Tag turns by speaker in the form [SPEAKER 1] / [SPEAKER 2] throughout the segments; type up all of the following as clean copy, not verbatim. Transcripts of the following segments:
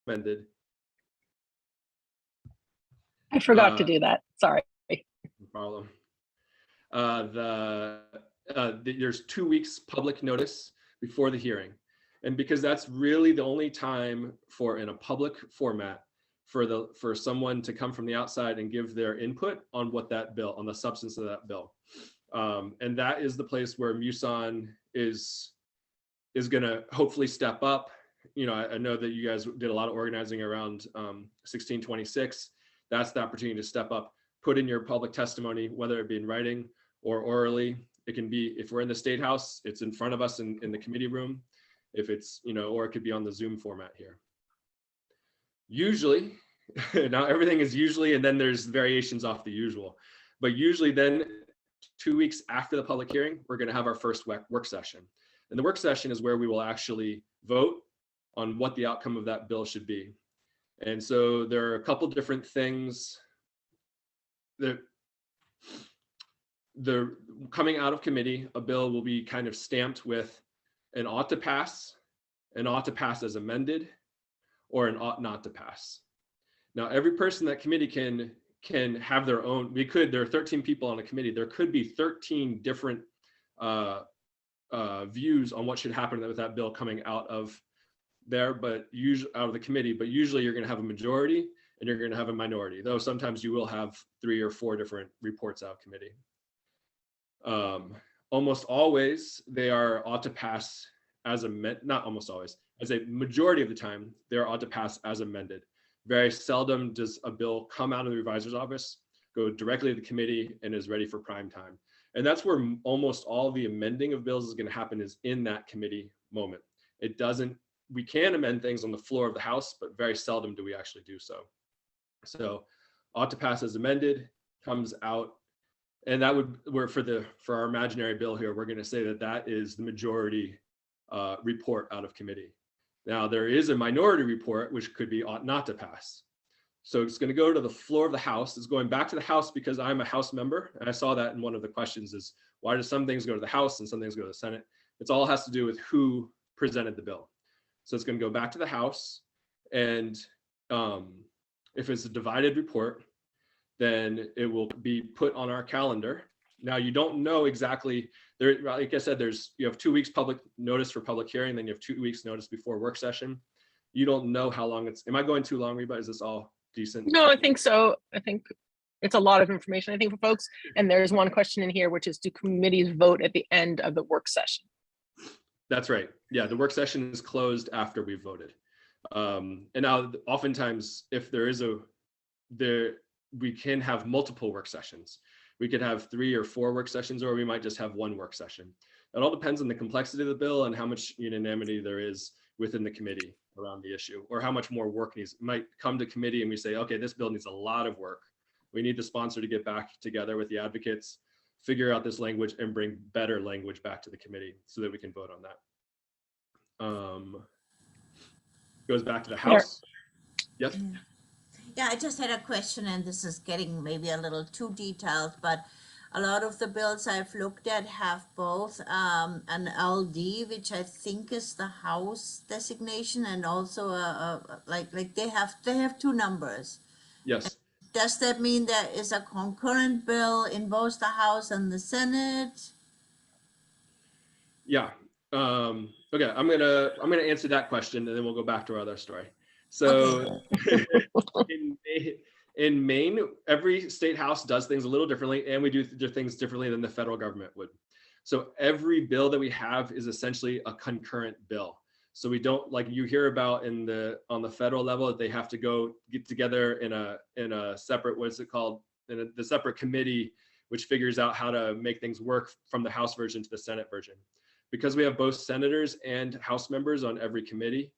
[SPEAKER 1] amended.
[SPEAKER 2] I forgot to do that. Sorry.
[SPEAKER 1] No problem. There's 2 weeks public notice before the hearing. And because that's really the only time in a public format for someone to come from the outside and give their input on what that bill, on the substance of that bill. And that is the place where MUSON is going to hopefully step up. You know, I know that you guys did a lot of organizing around 1626. That's the opportunity to step up, put in your public testimony, whether it be in writing or orally. It can be, if we're in the State House, it's in front of us in the committee room. If it's, you know, or it could be on the Zoom format here. Usually, now everything is usually, and then there's variations off the usual, but usually then 2 weeks after the public hearing, we're going to have our first work session. And the work session is where we will actually vote on what the outcome of that bill should be. And so there are a couple different things that coming out of committee, a bill will be kind of stamped with an ought to pass as amended, or an ought not to pass. Now, every person that committee can have their own. There are 13 people on a committee. There could be 13 different views on what should happen with that bill coming out of there, but usually out of the committee. But usually, you're going to have a majority and you're going to have a minority. Though sometimes you will have 3 or 4 different reports out of committee. Almost always, they are ought to pass as amended. Not almost always. As a majority of the time, they are ought to pass as amended. Very seldom does a bill come out of the revisor's office, go directly to the committee, and is ready for prime time. And that's where almost all the amending of bills is going to happen, is in that committee moment. We can amend things on the floor of the House, but very seldom do we actually do so. So ought to pass as amended comes out, and that for our imaginary bill here, we're going to say that is the majority report out of committee. Now, there is a minority report, which could be ought not to pass. So it's going to go to the floor of the House. It's going back to the House because I'm a House member. And I saw that in one of the questions is, why do some things go to the House and some things go to the Senate? It all has to do with who presented the bill. So it's going to go back to the House. And if it's a divided report, then it will be put on our calendar. Now, you don't know exactly, like I said, you have 2 weeks public notice for public hearing, then you have 2 weeks notice before work session. You don't know how long am I going too long, Reba? Is this all decent?
[SPEAKER 2] No, I think so. I think it's a lot of information, I think, for folks. And there's one question in here, which is, do committees vote at the end of the work session?
[SPEAKER 1] That's right. Yeah, the work session is closed after we've voted. And now, oftentimes, if we can have multiple work sessions. We could have 3 or 4 work sessions, or we might just have 1 work session. It all depends on the complexity of the bill and how much unanimity there is within the committee around the issue, or how much more work might come to committee and we say, okay, this bill needs a lot of work. We need the sponsor to get back together with the advocates, figure out this language, and bring better language back to the committee so that we can vote on that. Goes back to the House. Yes.
[SPEAKER 3] Yeah, I just had a question, and this is getting maybe a little too detailed, but a lot of the bills I've looked at have both an LD, which I think is the House designation, and also like they have 2 numbers.
[SPEAKER 1] Yes.
[SPEAKER 3] Does that mean there is a concurrent bill in both the House and the Senate?
[SPEAKER 1] Yeah. Okay, I'm gonna answer that question, and then we'll go back to our other story. So
[SPEAKER 3] okay.
[SPEAKER 1] in Maine, every state house does things a little differently, and we do things differently than the federal government would. So every bill that we have is essentially a concurrent bill. So we don't, like you hear about on the federal level, that they have to go get together in a separate, what's it called, the separate committee, which figures out how to make things work from the House version to the Senate version. Because we have both senators and House members on every committee,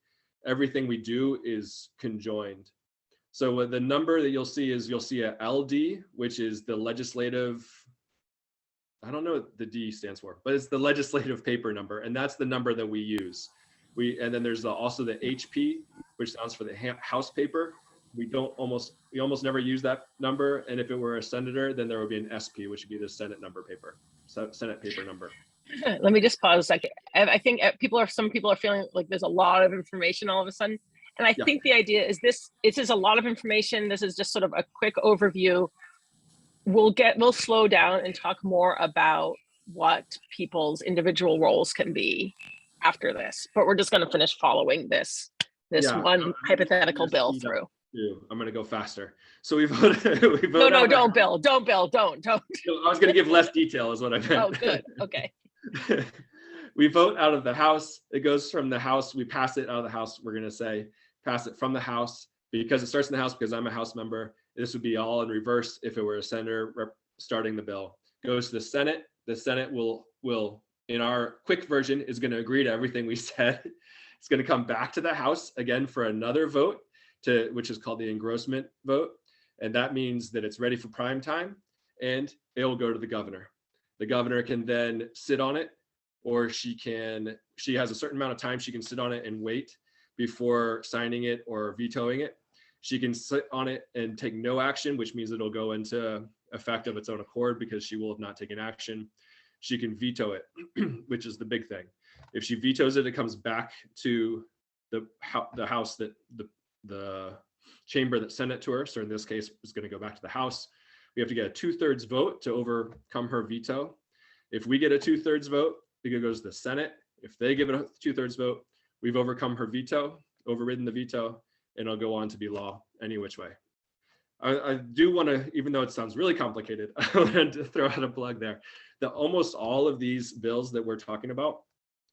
[SPEAKER 1] everything we do is conjoined. So the number that you'll see a LD, which is the legislative, I don't know what the D stands for, but it's the legislative paper number, and that's the number that we use. And then there's also the HP, which stands for the House paper. We almost never use that number, and if it were a senator, then there would be an SP, which would be the Senate number paper, Senate paper number.
[SPEAKER 2] Let me just pause a second. I think some people are feeling like there's a lot of information all of a sudden. And I
[SPEAKER 1] Yeah.
[SPEAKER 2] think the idea is this is a lot of information. This is just sort of a quick overview. We'll slow down and talk more about what people's individual roles can be after this, but we're just going to finish following this
[SPEAKER 1] Yeah,
[SPEAKER 2] one hypothetical
[SPEAKER 1] gonna
[SPEAKER 2] bill
[SPEAKER 1] speed up
[SPEAKER 2] through.
[SPEAKER 1] too. I'm gonna go faster. So we voted. We
[SPEAKER 2] No,
[SPEAKER 1] vote
[SPEAKER 2] no,
[SPEAKER 1] on the-
[SPEAKER 2] don't, Bill. Don't, Bill. Don't.
[SPEAKER 1] I was gonna give less detail is what I meant.
[SPEAKER 2] Oh, good. Okay.
[SPEAKER 1] We vote out of the House. It goes from the House. We pass it out of the House. We're gonna say pass it from the House because it starts in the House because I'm a House member. This would be all in reverse if it were a senator starting the bill. Goes to the Senate. The Senate will in our quick version is going to agree to everything we said. It's going to come back to the House again for another vote which is called the engrossment vote. And that means that it's ready for prime time and it will go to the governor. The governor can then sit on it, or she has a certain amount of time she can sit on it and wait before signing it or vetoing it. She can sit on it and take no action, which means it'll go into effect of its own accord because she will have not taken action. She can veto it, which is the big thing. If she vetoes it, it comes back to the House that the chamber that sent it to her. So in this case, it's going to go back to the House. We have to get a 2/3 vote to overcome her veto. If we get a 2/3 vote, it goes to the Senate. If they give it a 2/3 vote, we've overcome her veto, overridden the veto, and it'll go on to be law any which way. I do want to, even though it sounds really complicated, I wanted to throw out a plug there that almost all of these bills that we're talking about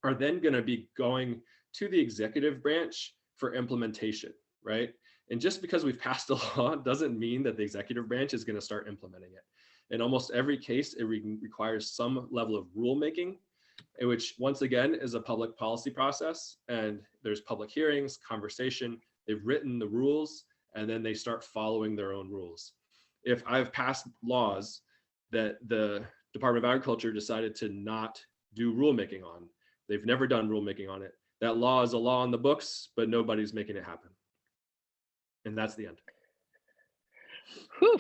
[SPEAKER 1] are then going to be going to the executive branch for implementation, right? And just because we've passed a law doesn't mean that the executive branch is going to start implementing it. In almost every case, it requires some level of rulemaking, which once again is a public policy process, and there's public hearings, conversation. They've written the rules, and then they start following their own rules. If I've passed laws that the Department of Agriculture decided to not do rulemaking on, they've never done rulemaking on it. That law is a law on the books, but nobody's making it happen. And that's the end.
[SPEAKER 2] Whew.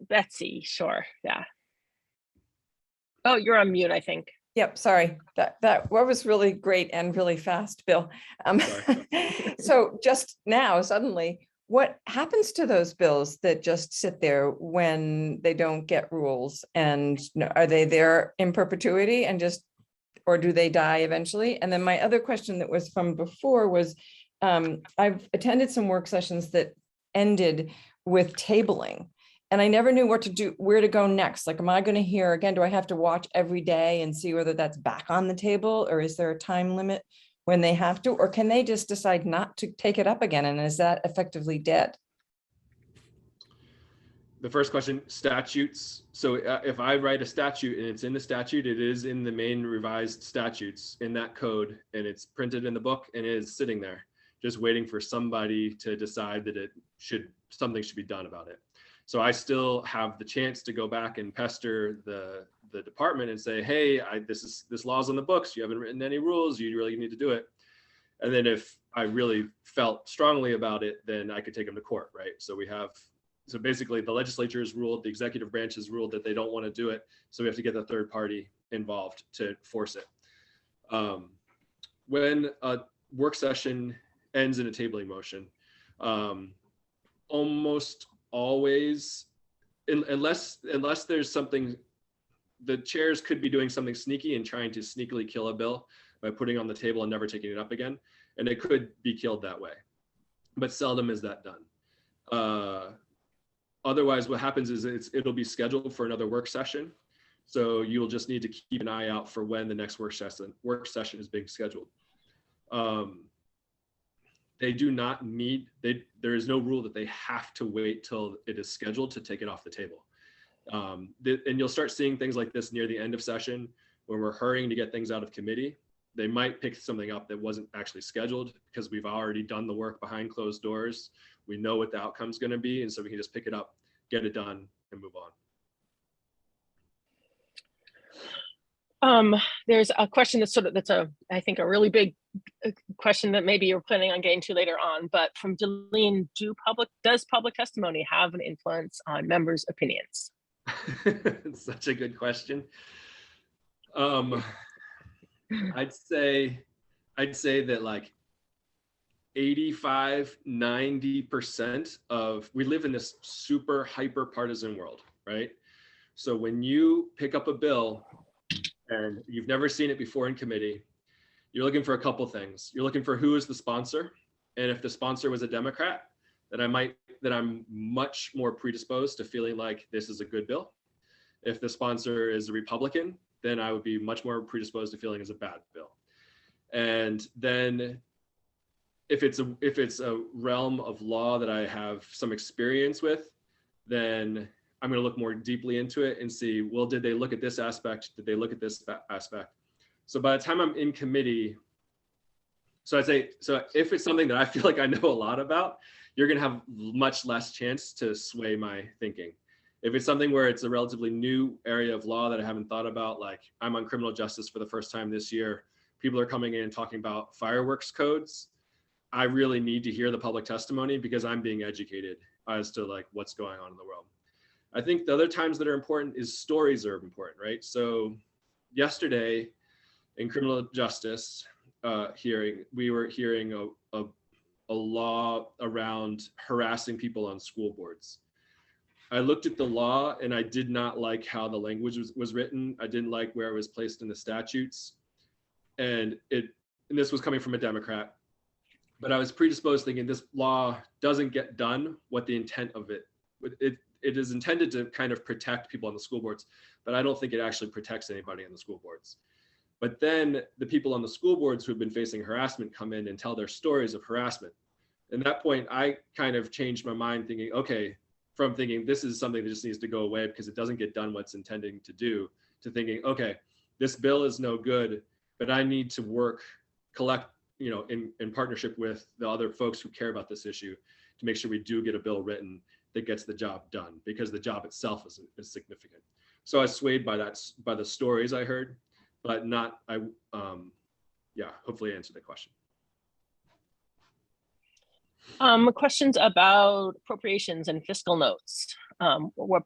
[SPEAKER 2] Betsy, sure. Yeah. Oh, you're on mute, I think.
[SPEAKER 4] Yep, sorry. That was really great and really fast, Bill.
[SPEAKER 1] Sorry.
[SPEAKER 4] So just now, suddenly, what happens to those bills that just sit there when they don't get rules? And are they there in perpetuity and just, or do they die eventually? And then my other question that was from before was, I've attended some work sessions that ended with tabling. And I never knew what to do, where to go next. Like, am I going to hear again? Do I have to watch every day and see whether that's back on the table, or is there a time limit when they have to, or can they just decide not to take it up again? And is that effectively dead?
[SPEAKER 1] The first question, statutes. So if I write a statute and it's in the statute, it is in the main revised statutes in that code, and it's printed in the book and it is sitting there, just waiting for somebody to decide that something should be done about it. So I still have the chance to go back and pester the department and say, hey, this law's on the books. You haven't written any rules. You really need to do it. And then if I really felt strongly about it, then I could take them to court, right? So basically the legislature has ruled, the executive branch has ruled that they don't want to do it. So we have to get the third party involved to force it. When a work session ends in a tabling motion, almost always, unless there's something, the chairs could be doing something sneaky and trying to sneakily kill a bill by putting it on the table and never taking it up again. And it could be killed that way, but seldom is that done. Otherwise, what happens is it'll be scheduled for another work session. So you'll just need to keep an eye out for when the next work session is being scheduled. They do not need, there is no rule that they have to wait till it is scheduled to take it off the table. And you'll start seeing things like this near the end of session when we're hurrying to get things out of committee. They might pick something up that wasn't actually scheduled because we've already done the work behind closed doors. We know what the outcome's going to be. And so we can just pick it up, get it done, and move on.
[SPEAKER 2] There's a question I think a really big question that maybe you're planning on getting to later on, but from Deline, does public testimony have an influence on members' opinions?
[SPEAKER 1] It's such a good question. I'd say that like 85-90% of, we live in this super hyper partisan world, right? So when you pick up a bill and you've never seen it before in committee, you're looking for a couple things. You're looking for who is the sponsor. And if the sponsor was a Democrat, then I'm much more predisposed to feeling like this is a good bill. If the sponsor is a Republican, then I would be much more predisposed to feeling as a bad bill. And then if it's a realm of law that I have some experience with, then I'm going to look more deeply into it and see, well, did they look at this aspect? Did they look at this aspect? So by the time I'm in committee, so I'd say, so if it's something that I feel like I know a lot about, you're going to have much less chance to sway my thinking. If it's something where it's a relatively new area of law that I haven't thought about, like I'm on criminal justice for the first time this year, people are coming in and talking about fireworks codes, I really need to hear the public testimony because I'm being educated as to like what's going on in the world. I think the other times that are important is stories are important, right? So yesterday in criminal justice hearing, we were hearing a law around harassing people on school boards. I looked at the law and I did not like how the language was written. I didn't like where it was placed in the statutes. And this was coming from a Democrat, but I was predisposed thinking this law doesn't get done what the intent of it is intended to kind of protect people on the school boards, but I don't think it actually protects anybody on the school boards. But then the people on the school boards who've been facing harassment come in and tell their stories of harassment. At that point, I kind of changed my mind thinking, okay, from thinking this is something that just needs to go away because it doesn't get done what's intending to do, to thinking, okay, this bill is no good, but I need to collect, in partnership with the other folks who care about this issue to make sure we do get a bill written that gets the job done, because the job itself is significant. So I was swayed by the stories I heard, but hopefully I answered the question.
[SPEAKER 2] Questions about appropriations and fiscal notes. What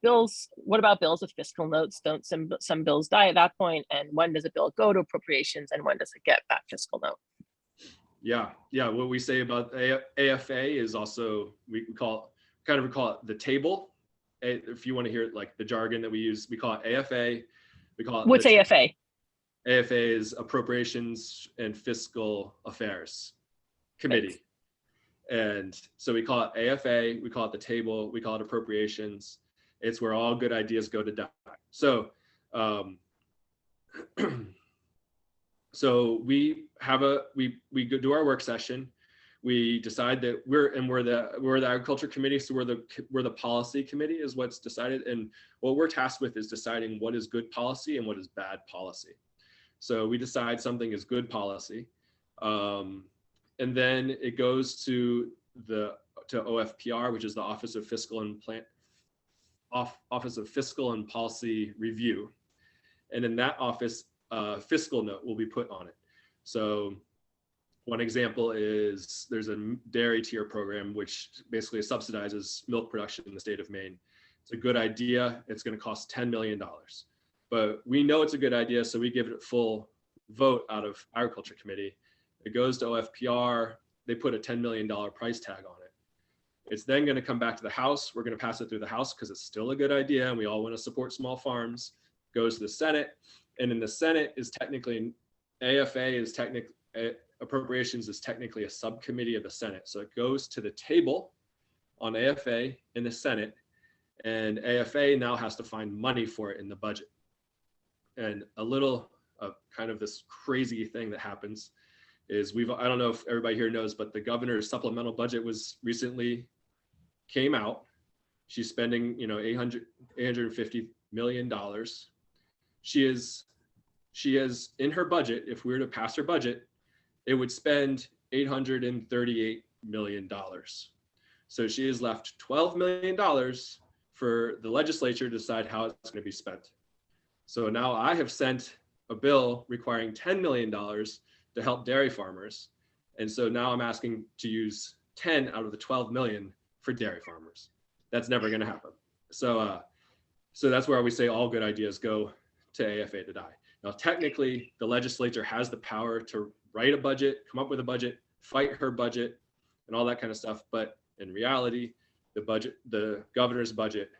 [SPEAKER 2] about bills with fiscal notes? Don't some bills die at that point? And when does a bill go to appropriations and when does it get that fiscal note?
[SPEAKER 1] Yeah. What we say about AFA is also, we call it the table. If you want to hear it, like the jargon that we use, we call it AFA. We call it.
[SPEAKER 2] What's AFA?
[SPEAKER 1] AFA is Appropriations and Fiscal Affairs Committee. Thanks. And so we call it AFA, we call it the table, we call it appropriations. It's where all good ideas go to die. So, so we go do our work session. We decide that we're the agriculture committee, so we're the policy committee is what's decided. And what we're tasked with is deciding what is good policy and what is bad policy. So we decide something is good policy. And then it goes to OFPR, which is the Office of Fiscal and Policy Review. And in that office, fiscal note will be put on it. So one example is there's a dairy tier program, which basically subsidizes milk production in the state of Maine. It's a good idea. It's going to cost $10 million. But we know it's a good idea, so we give it a full vote out of Agriculture Committee. It goes to OFPR, they put a $10 million price tag on it. It's then going to come back to the House. We're going to pass it through the House because it's still a good idea and we all want to support small farms. Goes to the Senate, and in the Senate is technically, appropriations is technically a subcommittee of the Senate. So it goes to the table on AFA in the Senate, and AFA now has to find money for it in the budget. And a little kind of this crazy thing that happens is I don't know if everybody here knows, but the governor's supplemental budget came out. She's spending, $850 million. She is in her budget, if we were to pass her budget, it would spend $838 million. So she has left $12 million for the legislature to decide how it's going to be spent. So now I have sent a bill requiring $10 million to help dairy farmers. And so now I'm asking to use 10 out of the 12 million for dairy farmers. That's never going to happen. So that's where we say all good ideas go to AFA to die. Now, technically, the legislature has the power to write a budget, come up with a budget, fight her budget, and all that kind of stuff. But in reality, the governor's budget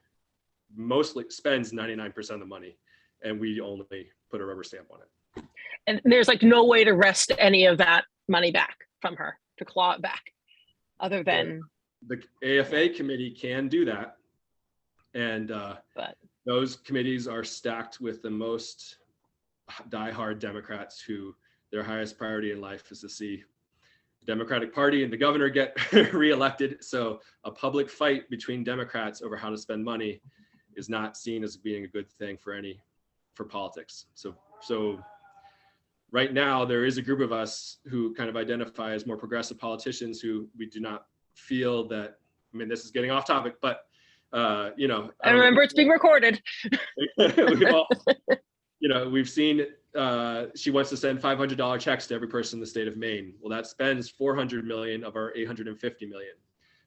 [SPEAKER 1] mostly spends 99% of the money, and we only put a rubber stamp on it.
[SPEAKER 2] And there's like no way to wrest any of that money back from her, to claw it back, other than
[SPEAKER 1] the AFA committee can do that. And
[SPEAKER 2] but
[SPEAKER 1] those committees are stacked with the most diehard Democrats who their highest priority in life is to see the Democratic Party and the governor get reelected. So a public fight between Democrats over how to spend money is not seen as being a good thing for politics. So right now there is a group of us who kind of identify as more progressive politicians who we do not feel that, I mean, this is getting off topic, but you know,
[SPEAKER 2] I remember it's being recorded.
[SPEAKER 1] We've seen she wants to send $500 checks to every person in the state of Maine. Well, that spends 400 million of our 850 million.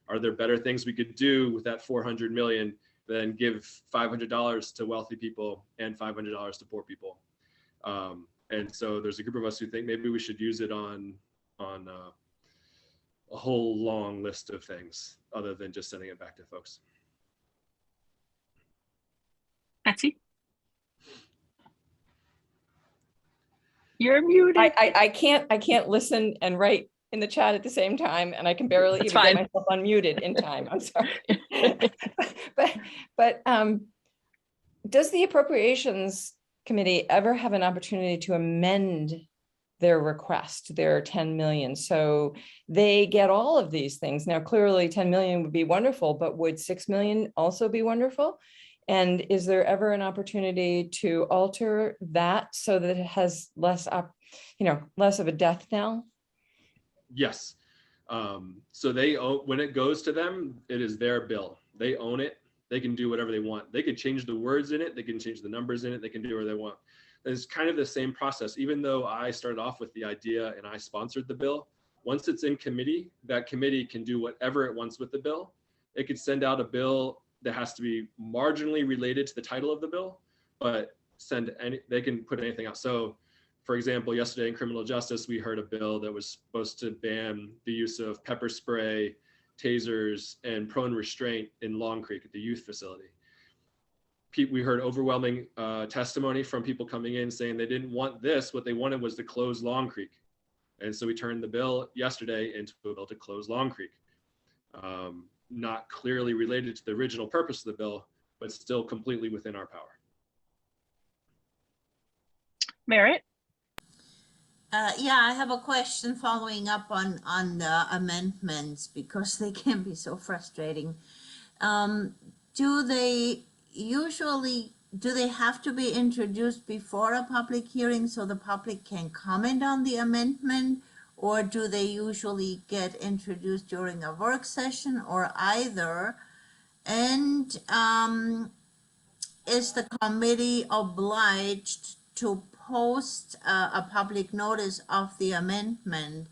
[SPEAKER 1] Are there better things we could do with that 400 million than give $500 to wealthy people and $500 to poor people? And so there's a group of us who think maybe we should use it on a whole long list of things other than just sending it back to folks.
[SPEAKER 2] Betsy, you're muted.
[SPEAKER 4] I can't listen and write in the chat at the same time, and I can barely
[SPEAKER 2] That's
[SPEAKER 4] even
[SPEAKER 2] fine.
[SPEAKER 4] get myself unmuted in time. I'm sorry. but does the Appropriations Committee ever have an opportunity to amend their request, their 10 million? So they get all of these things. Now, clearly 10 million would be wonderful, but would 6 million also be wonderful? And is there ever an opportunity to alter that so that it has less of a death knell?
[SPEAKER 1] Yes. So they own, when it goes to them, it is their bill. They own it. They can do whatever they want. They could change the words in it. They can change the numbers in it. They can do whatever they want. It's kind of the same process. Even though I started off with the idea and I sponsored the bill, once it's in committee, that committee can do whatever it wants with the bill. It could send out a bill that has to be marginally related to the title of the bill, but they can put anything out. So for example, yesterday in criminal justice, we heard a bill that was supposed to ban the use of pepper spray, tasers, and prone restraint in Long Creek at the youth facility. We heard overwhelming testimony from people coming in saying they didn't want this. What they wanted was to close Long Creek. And so we turned the bill yesterday into a bill to close Long Creek. Not clearly related to the original purpose of the bill, but still completely within our power.
[SPEAKER 2] Merritt?
[SPEAKER 3] Yeah, I have a question following up on the amendments because they can be so frustrating. Do they have to be introduced before a public hearing so the public can comment on the amendment? Or do they usually get introduced during a work session or either? And is the committee obliged to post a public notice of the amendment?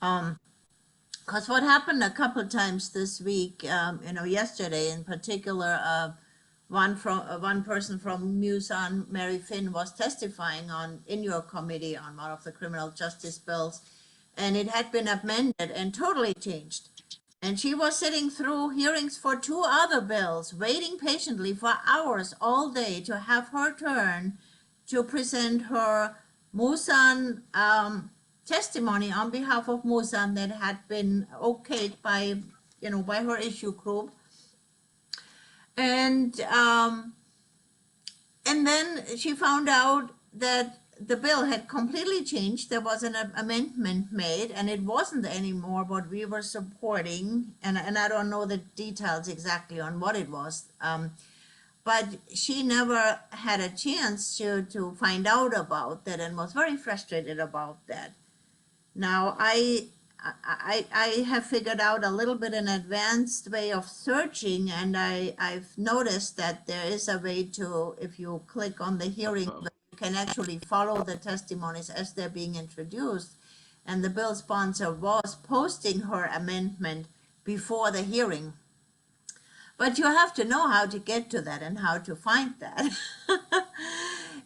[SPEAKER 3] Because what happened a couple of times this week, yesterday in particular, one person from Musan, Mary Finn, was testifying in your committee on one of the criminal justice bills. And it had been amended and totally changed. And she was sitting through hearings for 2 other bills, waiting patiently for hours all day to have her turn to present her Musan testimony on behalf of Musan that had been okayed by her issue group. And then she found out that the bill had completely changed. There was an amendment made, and it wasn't anymore what we were supporting. And I don't know the details exactly on what it was. But she never had a chance to find out about that and was very frustrated about that. Now, I have figured out a little bit an advanced way of searching, and I've noticed that there is a way to, if you click on the hearing, you can actually follow the testimonies as they're being introduced. And the bill sponsor was posting her amendment before the hearing. But you have to know how to get to that and how to find that.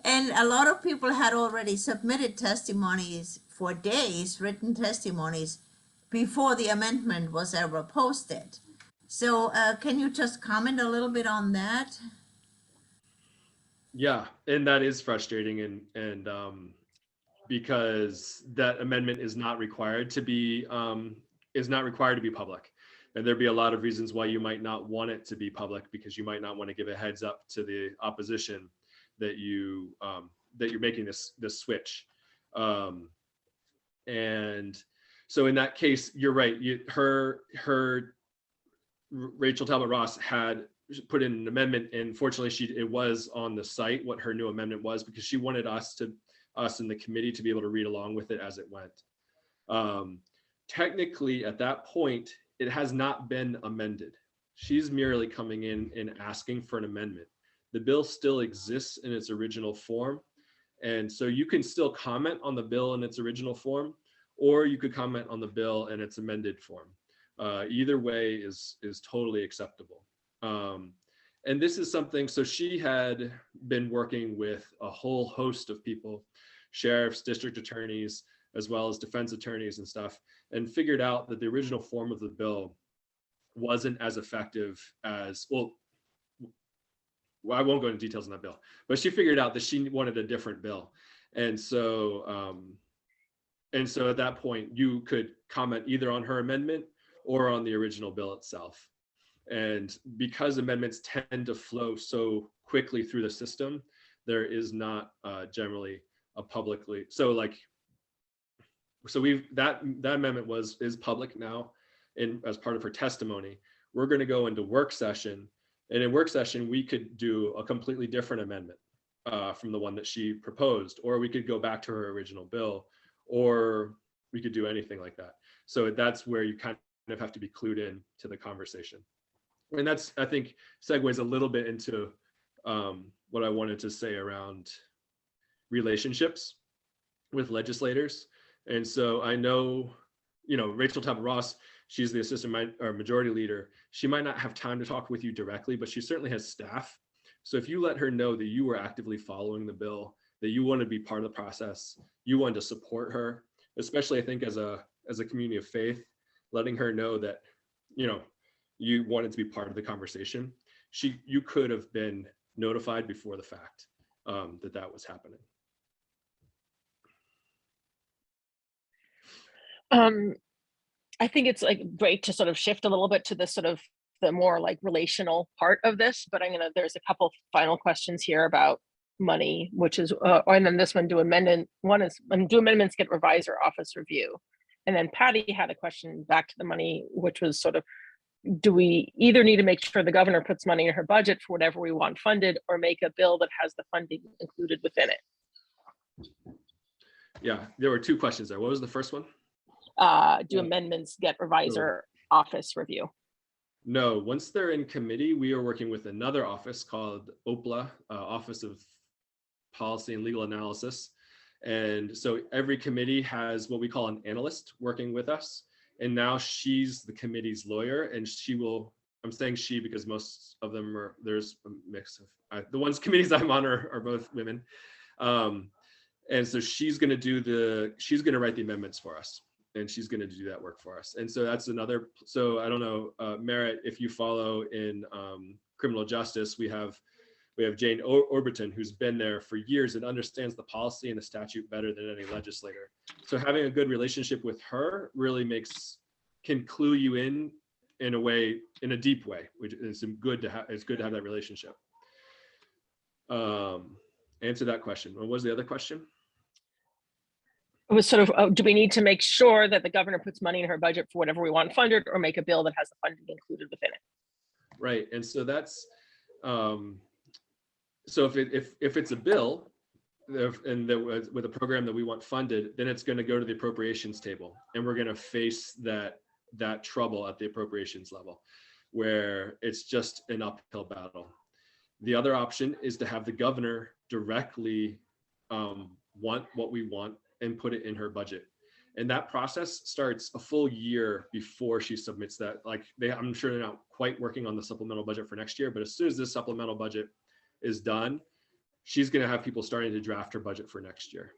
[SPEAKER 3] And a lot of people had already submitted testimonies for days, written testimonies, before the amendment was ever posted. So can you just comment a little bit on that?
[SPEAKER 1] Yeah, and that is frustrating, and because that amendment is not required to be public, and there'd be a lot of reasons why you might not want it to be public, because you might not want to give a heads up to the opposition that you're making this switch, and so in that case, you're right. Rachel Talbot Ross had put in an amendment, and fortunately it was on the site what her new amendment was, because she wanted us in the committee to be able to read along with it as it went. Technically at that point, it has not been amended. She's merely coming in and asking for an amendment. The bill still exists in its original form, and so you can still comment on the bill in its original form, or you could comment on the bill in its amended form. Either way is totally acceptable. And this is something, so she had been working with a whole host of people, sheriffs, district attorneys, as well as defense attorneys and stuff, and figured out that the original form of the bill wasn't as effective as, well, I won't go into details on that bill, but she figured out that she wanted a different bill. And so at that point, you could comment either on her amendment or on the original bill itself. And because amendments tend to flow so quickly through the system, there is not generally a publicly, so that amendment is public now, as part of her testimony. We're going to go into work session, and in work session we could do a completely different amendment from the one that she proposed, or we could go back to her original bill, or we could do anything like that. So that's where you kind of have to be clued in to the conversation. And that's, I think, segues a little bit into what I wanted to say around relationships with legislators. And so I know, Rachel Talbot Ross, she's the assistant majority leader. She might not have time to talk with you directly, but she certainly has staff. So if you let her know that you were actively following the bill, that you want to be part of the process, you want to support her, especially I think as a community of faith, letting her know that, you wanted to be part of the conversation. You could have been notified before the fact that was happening.
[SPEAKER 2] I think it's great to sort of shift a little bit to this sort of the more relational part of this, but there's a couple final questions here about money, which is, and then this one, do amendments get revised or office review? And then Patty had a question back to the money, which was sort of, do we either need to make sure the governor puts money in her budget for whatever we want funded, or make a bill that has the funding included within it?
[SPEAKER 1] Yeah, there were two questions there. What was the first one?
[SPEAKER 2] Do amendments get revised or office review?
[SPEAKER 1] No, once they're in committee, we are working with another office called OPLA, Office of Policy and Legal Analysis. And so every committee has what we call an analyst working with us. And now she's the committee's lawyer, and I'm saying she because most of them there's a mix of, the committees I'm on are both women. And so she's going to write the amendments for us, and she's going to do that work for us. And so that's another, so I don't know, Merritt, if you follow in criminal justice, we have Jane Orberton, who's been there for years and understands the policy and the statute better than any legislator. So having a good relationship with her really can clue you in a way, in a deep way, which is good to have. It's good to have that relationship. Answer that question. What was the other question?
[SPEAKER 2] It was sort of, do we need to make sure that the governor puts money in her budget for whatever we want funded, or make a bill that has the funding included within it?
[SPEAKER 1] Right, and so that's, so if it's a bill, and with a program that we want funded, then it's going to go to the appropriations table, and we're going to face that trouble at the appropriations level, where it's just an uphill battle. The other option is to have the governor directly want what we want and put it in her budget. And that process starts a full year before she submits that. I'm sure they're not quite working on the supplemental budget for next year, but as soon as this supplemental budget is done, she's going to have people starting to draft her budget for next year.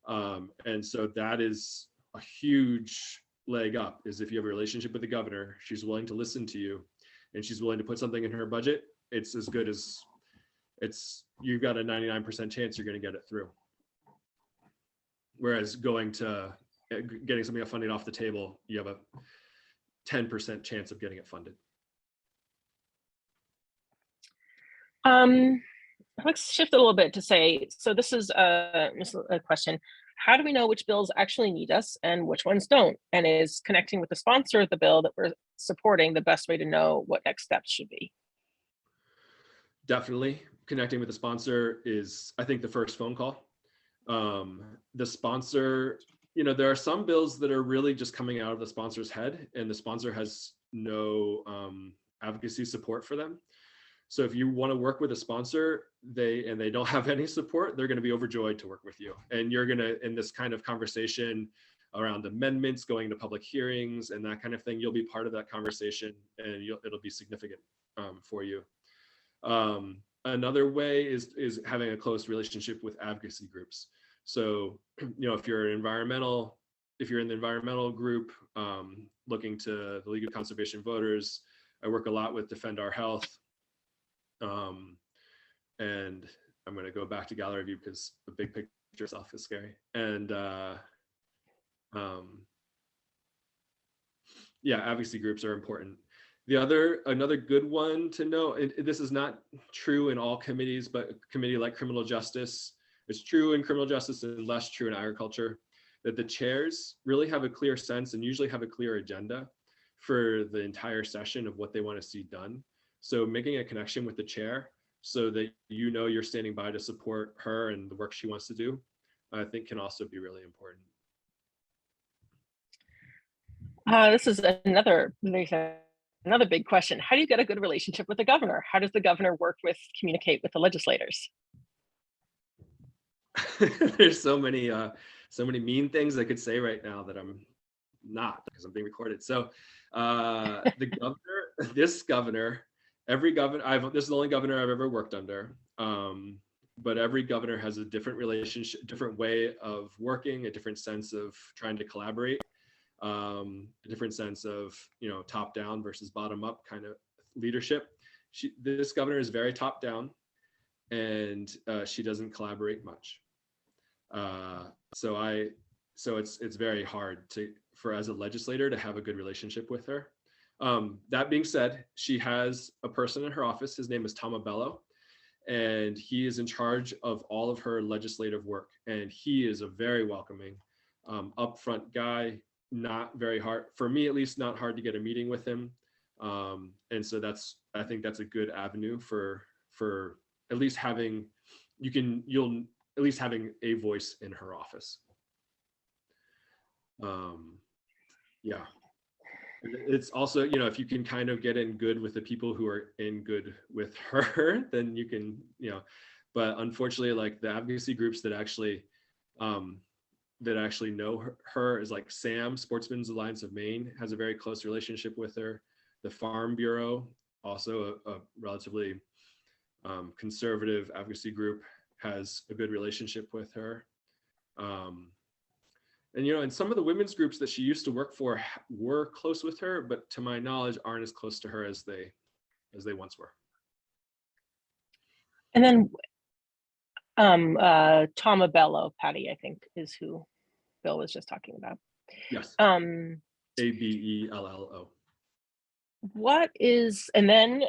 [SPEAKER 1] And so that is a huge leg up, is if you have a relationship with the governor, she's willing to listen to you and she's willing to put something in her budget, it's as good as you've got a 99% chance you're going to get it through. Whereas getting something funding off the table, you have a 10% chance of getting it funded.
[SPEAKER 2] Let's shift a little bit to say, so this is a question. How do we know which bills actually need us and which ones don't? And is connecting with the sponsor of the bill that we're supporting the best way to know what next steps should be?
[SPEAKER 1] Definitely connecting with the sponsor is, I think, the first phone call. The sponsor, there are some bills that are really just coming out of the sponsor's head and the sponsor has no advocacy support for them. So if you want to work with a sponsor, they don't have any support, they're going to be overjoyed to work with you. And you're going to, in this kind of conversation around amendments, going to public hearings and that kind of thing, you'll be part of that conversation and it'll be significant for you. Another way is having a close relationship with advocacy groups. So, if you're in the environmental group, looking to the League of Conservation Voters, I work a lot with Defend Our Health. And I'm going to go back to gallery view because the big picture itself is scary. And yeah, advocacy groups are important. Another good one to know, and this is not true in all committees, but a committee like criminal justice, it's true in criminal justice and less true in agriculture, that the chairs really have a clear sense and usually have a clear agenda for the entire session of what they want to see done. So making a connection with the chair so that you're standing by to support her and the work she wants to do, I think can also be really important.
[SPEAKER 2] This is another big question. How do you get a good relationship with the governor? How does the governor communicate with the legislators?
[SPEAKER 1] There's so many mean things I could say right now that I'm not, because I'm being recorded. So this is the only governor I've ever worked under. But every governor has a different relationship, different way of working, a different sense of trying to collaborate, a different sense of, top down versus bottom up kind of leadership. This governor is very top down and she doesn't collaborate much. So it's very hard for as a legislator to have a good relationship with her. That being said, she has a person in her office. His name is Tom Abello, and he is in charge of all of her legislative work. And he is a very welcoming, upfront guy, not very hard, for me at least, not hard to get a meeting with him. And so I think that's a good avenue for at least having, you'll at least having a voice in her office. Yeah. It's also, if you can kind of get in good with the people who are in good with her, then you can, but unfortunately, like the advocacy groups that actually know her is like SAM, Sportsmen's Alliance of Maine, has a very close relationship with her. The Farm Bureau, also a relatively conservative advocacy group, has a good relationship with her. And some of the women's groups that she used to work for were close with her, but to my knowledge, aren't as close to her as they once were.
[SPEAKER 2] And then Tom Abello, Patty, I think, is who Bill was just talking about.
[SPEAKER 1] Yes. Abello.
[SPEAKER 2] And then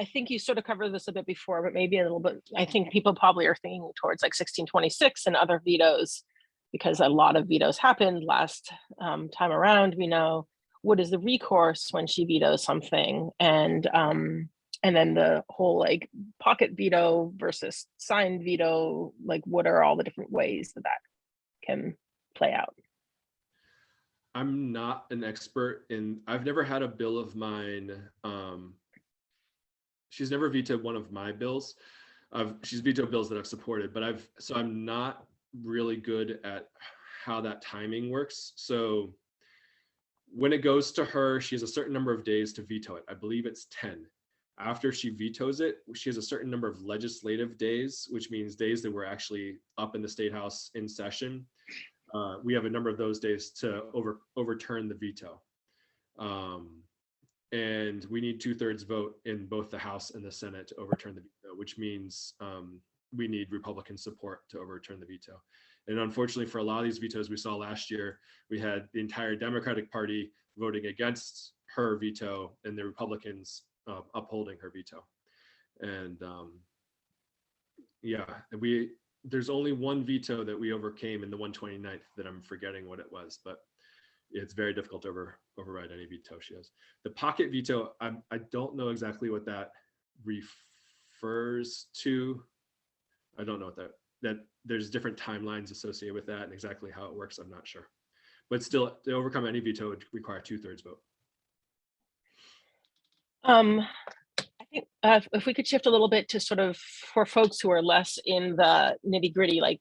[SPEAKER 2] I think you sort of covered this a bit before, but maybe a little bit, I think people probably are thinking towards like 1626 and other vetoes, because a lot of vetoes happened last time around. We know, what is the recourse when she vetoes something, and then the whole like pocket veto versus signed veto, like what are all the different ways that can play out?
[SPEAKER 1] I'm not an expert I've never had a bill of mine. She's never vetoed one of my bills. She's vetoed bills that I've supported, but I'm not really good at how that timing works. So when it goes to her, she has a certain number of days to veto it. I believe it's 10. after she vetoes it, she has a certain number of legislative days, which means days that we're actually up in the State House in session. We have a number of those days to overturn the veto. And we need 2/3 vote in both the House and the Senate to overturn the veto, which means we need Republican support to overturn the veto. And unfortunately, for a lot of these vetoes we saw last year, we had the entire Democratic Party voting against her veto and the Republicans upholding her veto. And yeah, there's only one veto that we overcame in the 129th that I'm forgetting what it was, but it's very difficult to override any veto she has. The pocket veto, I don't know exactly what that refers to. I don't know what that there's different timelines associated with that and exactly how it works. I'm not sure, but still, to overcome any veto would require 2/3 vote.
[SPEAKER 2] I think if we could shift a little bit to sort of for folks who are less in the nitty gritty, like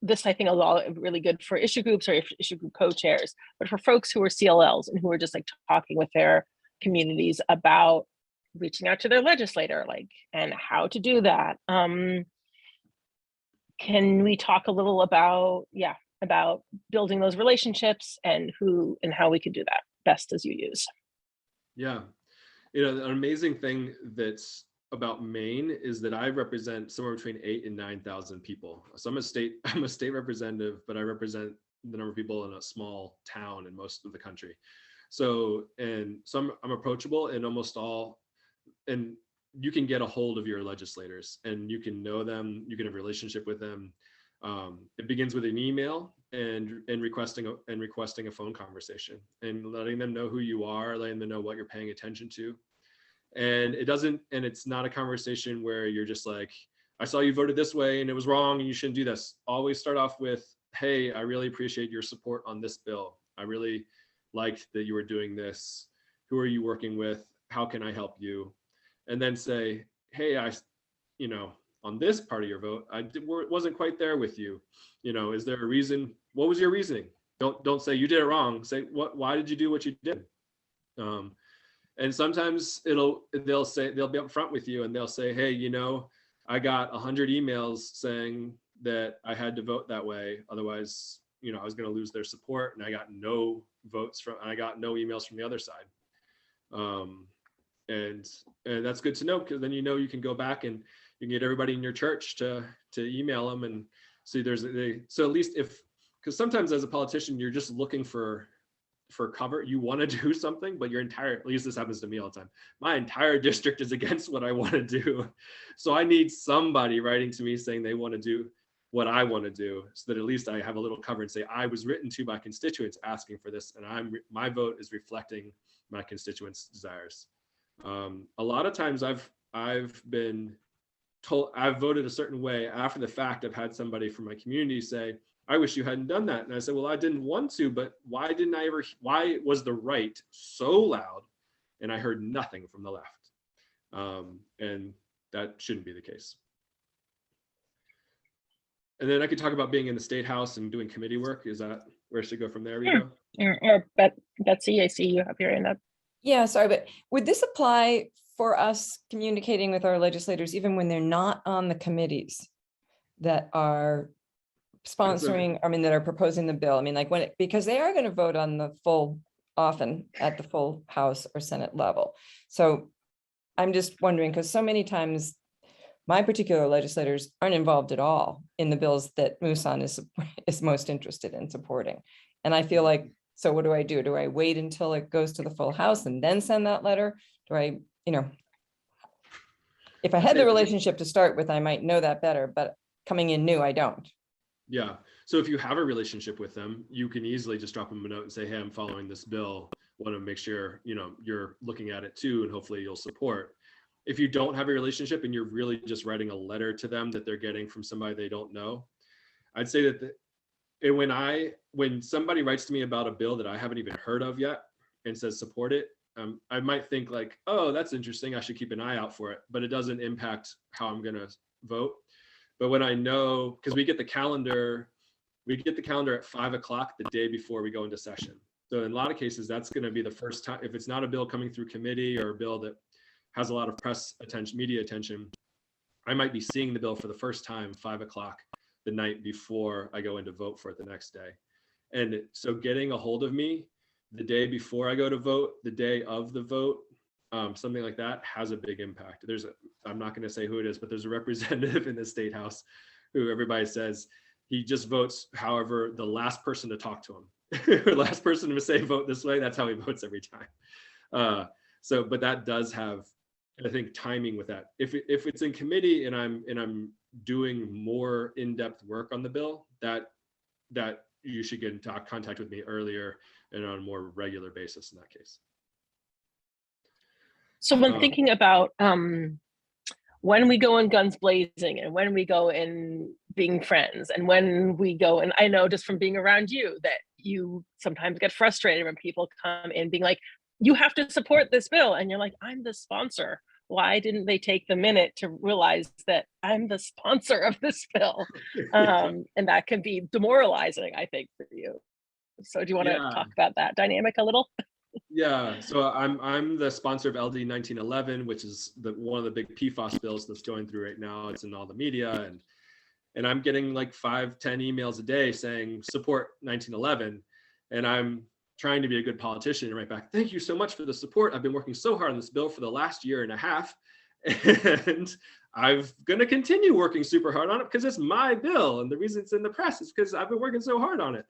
[SPEAKER 2] this, I think a lot really good for issue groups or issue group co-chairs, but for folks who are CLLs and who are just like talking with their communities about reaching out to their legislator, like, and how to do that. Can we talk a little about, about building those relationships and who and how we could do that best as you use?
[SPEAKER 1] Yeah, an amazing thing that's about Maine is that I represent somewhere between 8,000 and 9,000 people. So I'm a state representative, but I represent the number of people in a small town in most of the country. So I'm approachable in almost all, and you can get a hold of your legislators and you can know them, you can have a relationship with them. It begins with an email and requesting a phone conversation and letting them know who you are, letting them know what you're paying attention to. And it's not a conversation where you're just like, I saw you voted this way and it was wrong and you shouldn't do this. Always start off with, hey, I really appreciate your support on this bill. I really liked that you were doing this. Who are you working with? How can I help you? And then say, hey, on this part of your vote, wasn't quite there with you. Is there a reason? What was your reasoning? Don't say you did it wrong. Say why did you do what you did? And sometimes they'll be upfront with you and they'll say, hey, I got 100 emails saying that I had to vote that way. Otherwise, I was going to lose their support, and I got no emails from the other side. And that's good to know, because then you can go back and you can get everybody in your church to email them and see so at least because sometimes as a politician you're just looking for cover. You want to do something, but at least this happens to me all the time, my entire district is against what I want to do. So I need somebody writing to me saying they want to do what I want to do, so that at least I have a little cover and say I was written to by constituents asking for this, and my vote is reflecting my constituents' desires. A lot of times I've been told I've voted a certain way after the fact. I've had somebody from my community say, I wish you hadn't done that. And I said, well, I didn't want to, but why was the right so loud and I heard nothing from the left? And that shouldn't be the case. And then I could talk about being in the State House and doing committee work. Is that where I should go from there, Rita?
[SPEAKER 2] Or Betsy, I see you have your hand up.
[SPEAKER 4] Yeah, sorry, but would this apply for us communicating with our legislators, even when they're not on the committees that are sponsoring, that are proposing the bill? I mean, like because they are going to vote on often at the full House or Senate level. So I'm just wondering, because so many times my particular legislators aren't involved at all in the bills that Moosan is most interested in supporting. And I feel like, so what do I do? Do I wait until it goes to the full House and then send that letter? Do I, if I had the relationship to start with, I might know that better, but coming in new, I don't.
[SPEAKER 1] Yeah. So if you have a relationship with them, you can easily just drop them a note and say, hey, I'm following this bill. Want to make sure, you're looking at it too, and hopefully you'll support. If you don't have a relationship and you're really just writing a letter to them that they're getting from somebody they don't know, I'd say that when somebody writes to me about a bill that I haven't even heard of yet and says support it, I might think like, oh, that's interesting, I should keep an eye out for it, but it doesn't impact how I'm going to vote. But when I know, because we get the calendar at 5 o'clock the day before we go into session. So in a lot of cases, that's going to be the first time, if it's not a bill coming through committee or a bill that has a lot of press attention, media attention, I might be seeing the bill for the first time 5 o'clock the night before I go in to vote for it the next day. And so getting a hold of me the day before I go to vote, the day of the vote, something like that has a big impact. I'm not going to say who it is, but there's a representative in the state house who everybody says he just votes however the last person to talk to him, or last person to say vote this way, that's how he votes every time. But that does have, I think, timing with that. If it's in committee and I'm doing more in-depth work on the bill, that you should get in contact with me earlier and on a more regular basis in that case.
[SPEAKER 2] So when thinking about when we go in guns blazing and when we go in being friends and when we go, and I know just from being around you that you sometimes get frustrated when people come in being like, you have to support this bill. And you're like, I'm the sponsor. Why didn't they take the minute to realize that I'm the sponsor of this bill? And that can be demoralizing, I think, for you. So do you want to talk about that dynamic a little?
[SPEAKER 1] Yeah, so I'm the sponsor of LD 1911, which is one of the big PFAS bills that's going through right now. It's in all the media, and I'm getting like 5-10 emails a day saying support 1911, and I'm trying to be a good politician and write back, thank you so much for the support. I've been working so hard on this bill for the last year and a half, and I'm gonna continue working super hard on it because it's my bill, and the reason it's in the press is because I've been working so hard on it.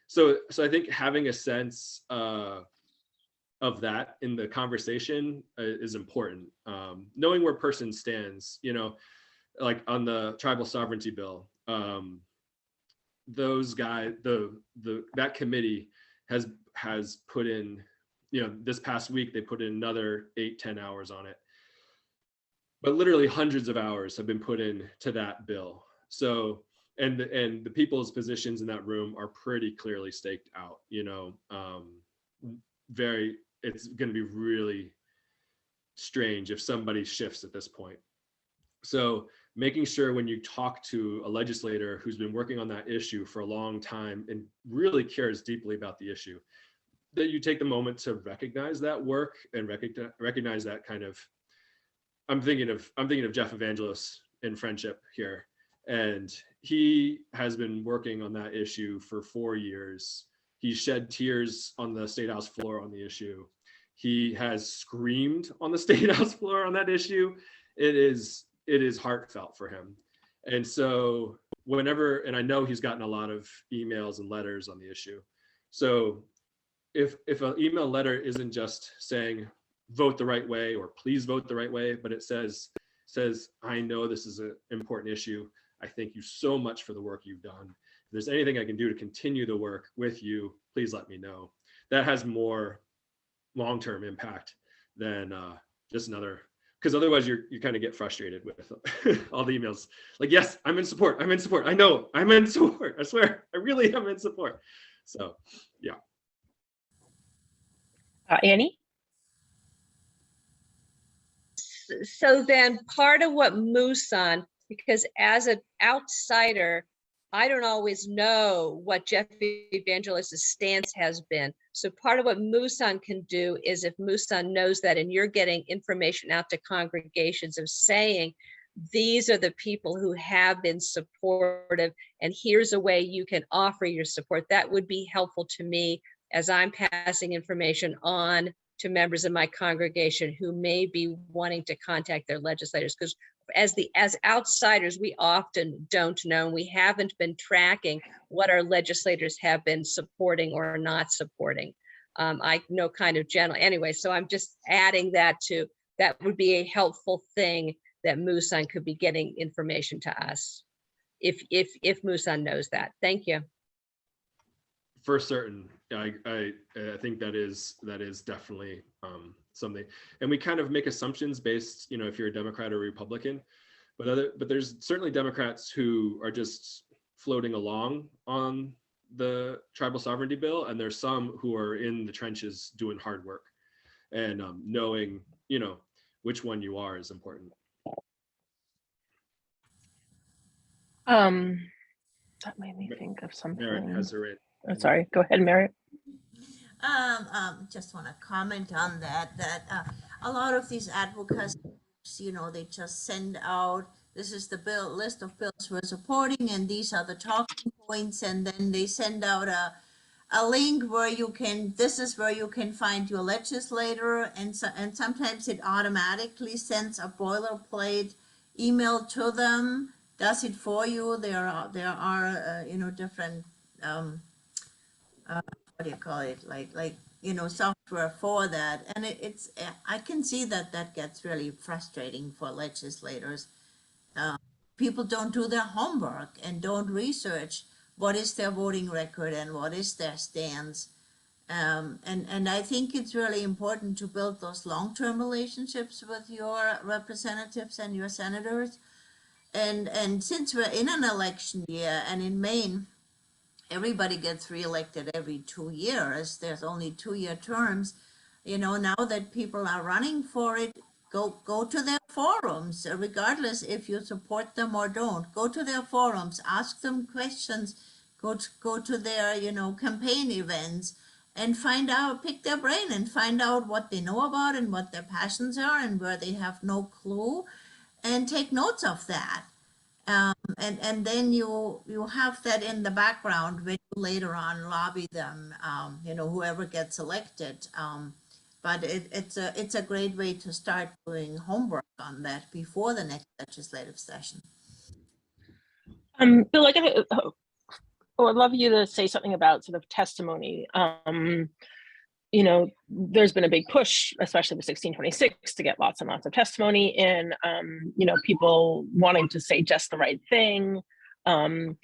[SPEAKER 1] So I think having a sense of that in the conversation is important. Knowing where a person stands, like on the tribal sovereignty bill, those guys, that committee has put in, this past week they put in another 8-10 hours on it. But literally hundreds of hours have been put in to that bill. So and the people's positions in that room are pretty clearly staked out, it's going to be really strange if somebody shifts at this point. So making sure when you talk to a legislator who's been working on that issue for a long time and really cares deeply about the issue, that you take the moment to recognize that work and recognize that kind of, I'm thinking of Jeff Evangelos in Friendship here. And he has been working on that issue for 4 years. He shed tears on the State House floor on the issue. He has screamed on the State House floor on that issue. It is heartfelt for him. And so and I know he's gotten a lot of emails and letters on the issue. So if an email letter isn't just saying vote the right way or please vote the right way, but it says, I know this is an important issue. I thank you so much for the work you've done. If there's anything I can do to continue the work with you, please let me know. That has more long-term impact than just another, because otherwise you kind of get frustrated with all the emails. Like, yes, I'm in support. I know I'm in support. I swear, I really am in support. So, yeah.
[SPEAKER 2] Annie?
[SPEAKER 5] So then part of what Mooson, because as an outsider, I don't always know what Jeff Evangelos' stance has been. So part of what Mooson can do is if Mooson knows that and you're getting information out to congregations of saying, these are the people who have been supportive and here's a way you can offer your support, that would be helpful to me as I'm passing information on to members of my congregation who may be wanting to contact their legislators. Because as outsiders, we often don't know, and we haven't been tracking what our legislators have been supporting or not supporting. I know kind of general anyway, so I'm just adding that would be a helpful thing that Mooson could be getting information to us if Mooson knows that. Thank you.
[SPEAKER 1] For certain, I think that is definitely something, and we kind of make assumptions based, if you're a Democrat or Republican, but there's certainly Democrats who are just floating along on the tribal sovereignty bill, and there's some who are in the trenches doing hard work, and knowing which one you are is important.
[SPEAKER 2] That made me think of something.
[SPEAKER 1] Merritt has her in.
[SPEAKER 2] Oh, sorry, go ahead, Merritt.
[SPEAKER 3] Just want to comment on that a lot of these advocacy groups, they just send out, this is the list of bills we're supporting, and these are the talking points, and then they send out a link where this is where you can find your legislator, and sometimes it automatically sends a boilerplate email to them, does it for you. There are different, what do you call it, software for that, and I can see that gets really frustrating for legislators. People don't do their homework and don't research what is their voting record and what is their stance. And I think it's really important to build those long-term relationships with your representatives and your senators. And since we're in an election year, and in Maine, everybody gets reelected every 2 years. There's only 2-year terms. Now that people are running for it, go to their forums, regardless if you support them or don't. Go to their forums, ask them questions, go to their, campaign events, and pick their brain and find out what they know about and what their passions are and where they have no clue, and take notes of that. And then you have that in the background when you later on lobby them, whoever gets elected. But it's a great way to start doing homework on that before the next legislative session.
[SPEAKER 2] Bill, I'd love you to say something about sort of testimony. There's been a big push, especially with 1626, to get lots and lots of testimony in, people wanting to say just the right thing. Then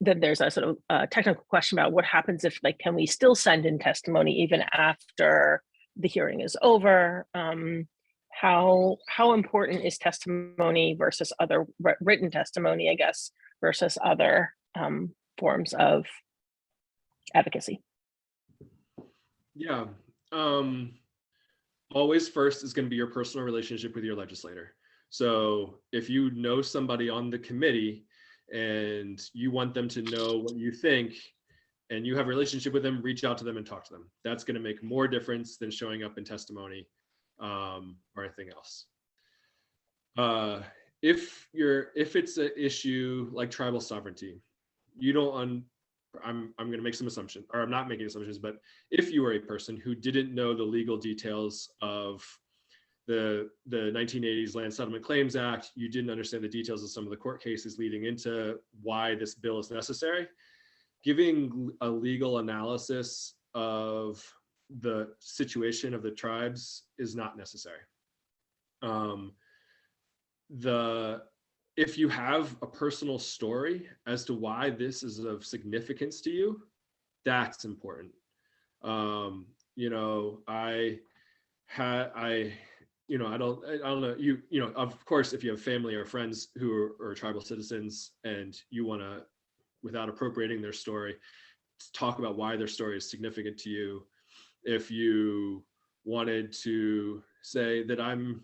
[SPEAKER 2] there's a sort of technical question about what happens if, can we still send in testimony even after the hearing is over? How important is testimony versus other written testimony, I guess, versus other forms of advocacy?
[SPEAKER 1] Yeah. Always first is going to be your personal relationship with your legislator. So if you know somebody on the committee and you want them to know what you think and you have a relationship with them, reach out to them and talk to them. That's going to make more difference than showing up in testimony or anything else. If it's an issue like tribal sovereignty, you don't I'm going to make some assumptions, or I'm not making assumptions, but if you were a person who didn't know the legal details of the 1980s Land Settlement Claims Act, you didn't understand the details of some of the court cases leading into why this bill is necessary, giving a legal analysis of the situation of the tribes is not necessary. If you have a personal story as to why this is of significance to you, that's important. I don't know, of course, if you have family or friends who are tribal citizens and you want to, without appropriating their story, talk about why their story is significant to you. If you wanted to say that I'm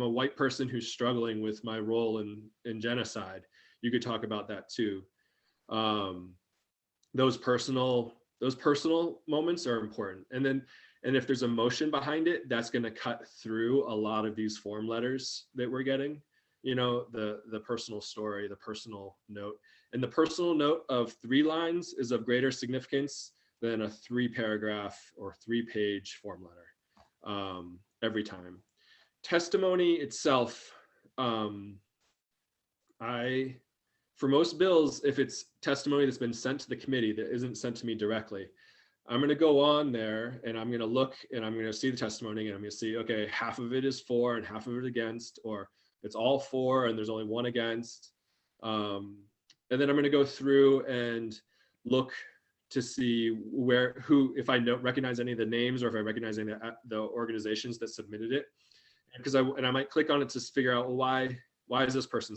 [SPEAKER 1] a white person who's struggling with my role in genocide, you could talk about that too. Those personal moments are important. And if there's emotion behind it, that's going to cut through a lot of these form letters that we're getting, the personal story, the personal note. And the personal note of 3 lines is of greater significance than a 3-paragraph or 3-page form letter every time. Testimony itself, for most bills, if it's testimony that's been sent to the committee that isn't sent to me directly, I'm going to go on there and I'm going to look and I'm going to see the testimony and I'm going to see, okay, half of it is for and half of it against, or it's all for and there's only one against. And then I'm going to go through and look to see if I recognize any of the names or if I recognize any of the organizations that submitted it. Because I might click on it to figure out, well, why is this person,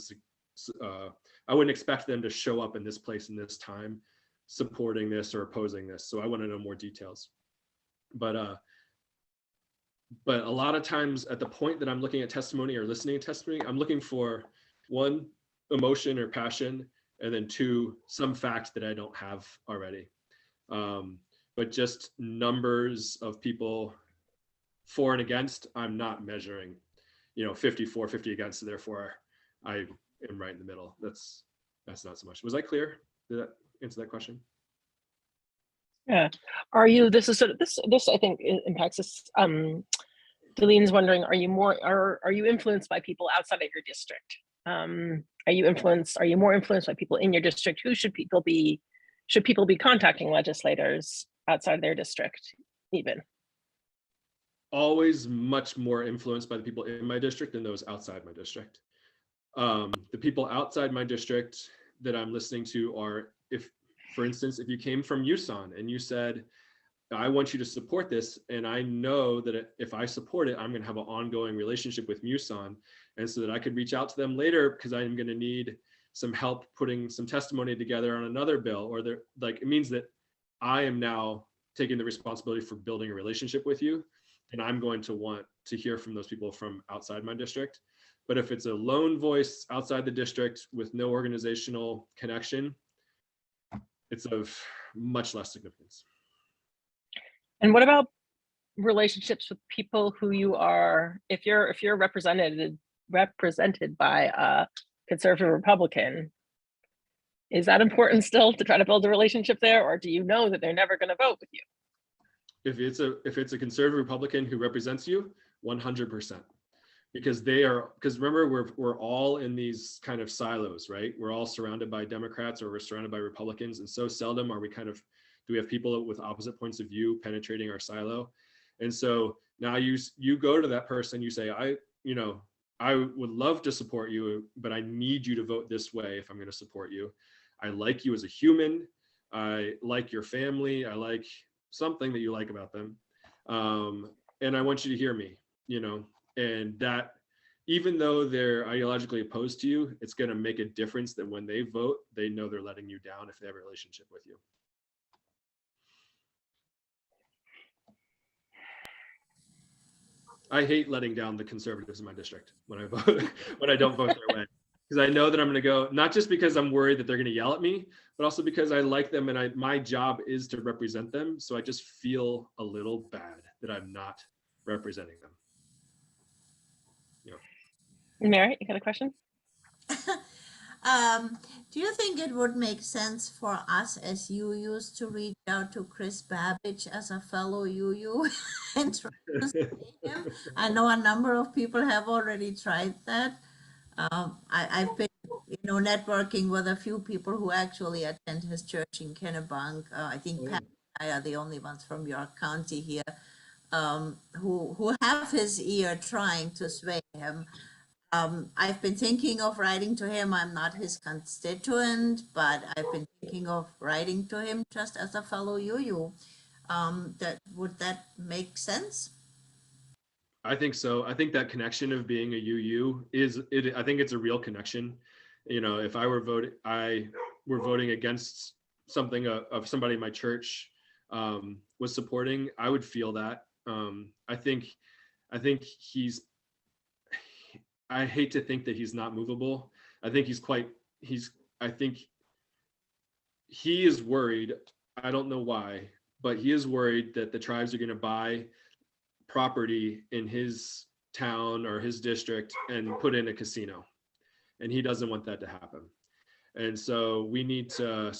[SPEAKER 1] I wouldn't expect them to show up in this place in this time supporting this or opposing this. So I want to know more details. But a lot of times at the point that I'm looking at testimony or listening to testimony, I'm looking for 1, emotion or passion, and then 2, some fact that I don't have already. but just numbers of people for and against, I'm not measuring, 54, 50 against, so therefore I am right in the middle. That's not so much. Was I clear? Did that answer that question?
[SPEAKER 2] Yeah. Are you, this is sort of, this I think impacts this. Delene's wondering, are you influenced by people outside of your district? Are you more influenced by people in your district? Should people be contacting legislators outside their district even?
[SPEAKER 1] Always much more influenced by the people in my district than those outside my district. The people outside my district that I'm listening to are, for instance, if you came from USON and you said, I want you to support this, and I know that if I support it, I'm going to have an ongoing relationship with MUSON, and so that I could reach out to them later because I'm going to need some help putting some testimony together on another bill, or it means that I am now taking the responsibility for building a relationship with you, and I'm going to want to hear from those people from outside my district. But if it's a lone voice outside the district with no organizational connection, it's of much less significance.
[SPEAKER 2] And what about relationships with people who you are, if you're represented by a conservative Republican, is that important still to try to build a relationship there, or do you know that they're never going to vote with you?
[SPEAKER 1] If it's a conservative Republican who represents you, 100%, because remember, we're all in these kind of silos, right? We're all surrounded by Democrats or we're surrounded by Republicans, and so seldom are we do we have people with opposite points of view penetrating our silo. And so now you go to that person, you say, I would love to support you, but I need you to vote this way if I'm going to support you. I like you as a human. I like your family. I like something that you like about them. And I want you to hear me, and that even though they're ideologically opposed to you, it's going to make a difference that when they vote, they know they're letting you down if they have a relationship with you. I hate letting down the conservatives in my district when I vote, when I don't vote their way, because I know that I'm going to go, not just because I'm worried that they're going to yell at me, but also because I like them and my job is to represent them. So I just feel a little bad that I'm not representing them.
[SPEAKER 2] Mary, you got a question?
[SPEAKER 3] Do you think it would make sense for us as UUs to reach out to Chris Babbage as a fellow UU and try to see him? I know a number of people have already tried that. I've been, networking with a few people who actually attend his church in Kennebunk. I think Pat and I are the only ones from York County here who have his ear trying to sway him. I've been thinking of writing to him. I'm not his constituent, but I've been thinking of writing to him just as a fellow UU. Would that make sense?
[SPEAKER 1] I think so. I think that connection of being a UU I think it's a real connection. If I were voting against something of somebody in my church was supporting, I would feel that. I think I hate to think that he's not movable. I think I think he is worried. I don't know why, but he is worried that the tribes are going to buy property in his town or his district and put in a casino. And he doesn't want that to happen. And so we need to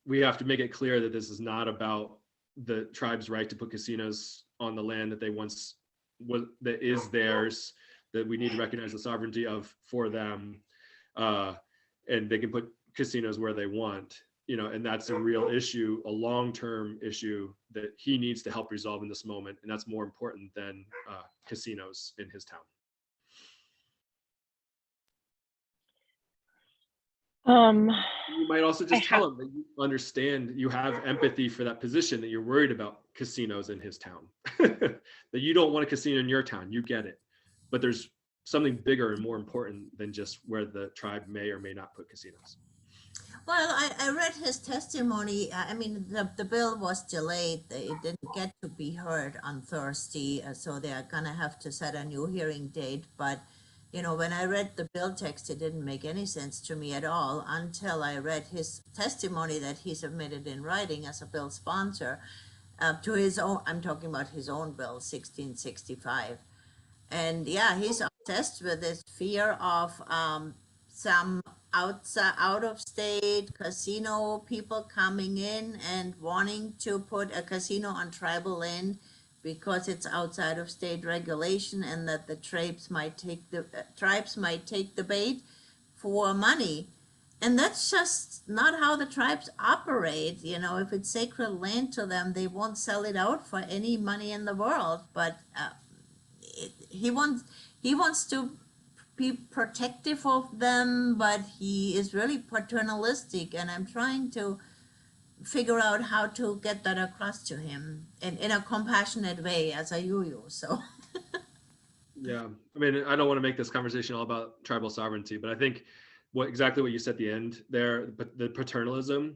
[SPEAKER 1] we have to make it clear that this is not about the tribe's right to put casinos on the land that that is theirs, that we need to recognize the sovereignty for them, and they can put casinos where they want, and that's a real issue, a long-term issue that he needs to help resolve in this moment, and that's more important than casinos in his town. You might also just tell him that you understand, you have empathy for that position, that you're worried about casinos in his town, that you don't want a casino in your town. You get it, but there's something bigger and more important than just where the tribe may or may not put casinos.
[SPEAKER 3] Well, I read his testimony. I mean, the bill was delayed. It didn't get to be heard on Thursday, so they are going to have to set a new hearing date. But you know, when I read the bill text, it didn't make any sense to me at all until I read his testimony that he submitted in writing as a bill sponsor to his own, I'm talking about his own bill, 1665. And yeah, he's obsessed with this fear of some out of state casino people coming in and wanting to put a casino on tribal land because it's outside of state regulation, and that the tribes might take the bait for money. And that's just not how the tribes operate. You know, if it's sacred land to them, they won't sell it out for any money in the world. But he wants to be protective of them, but he is really paternalistic, and I'm trying to figure out how to get that across to him in a compassionate way as a yo-yo. So
[SPEAKER 1] Yeah, I mean, I don't want to make this conversation all about tribal sovereignty, but I think exactly what you said at the end there, but the paternalism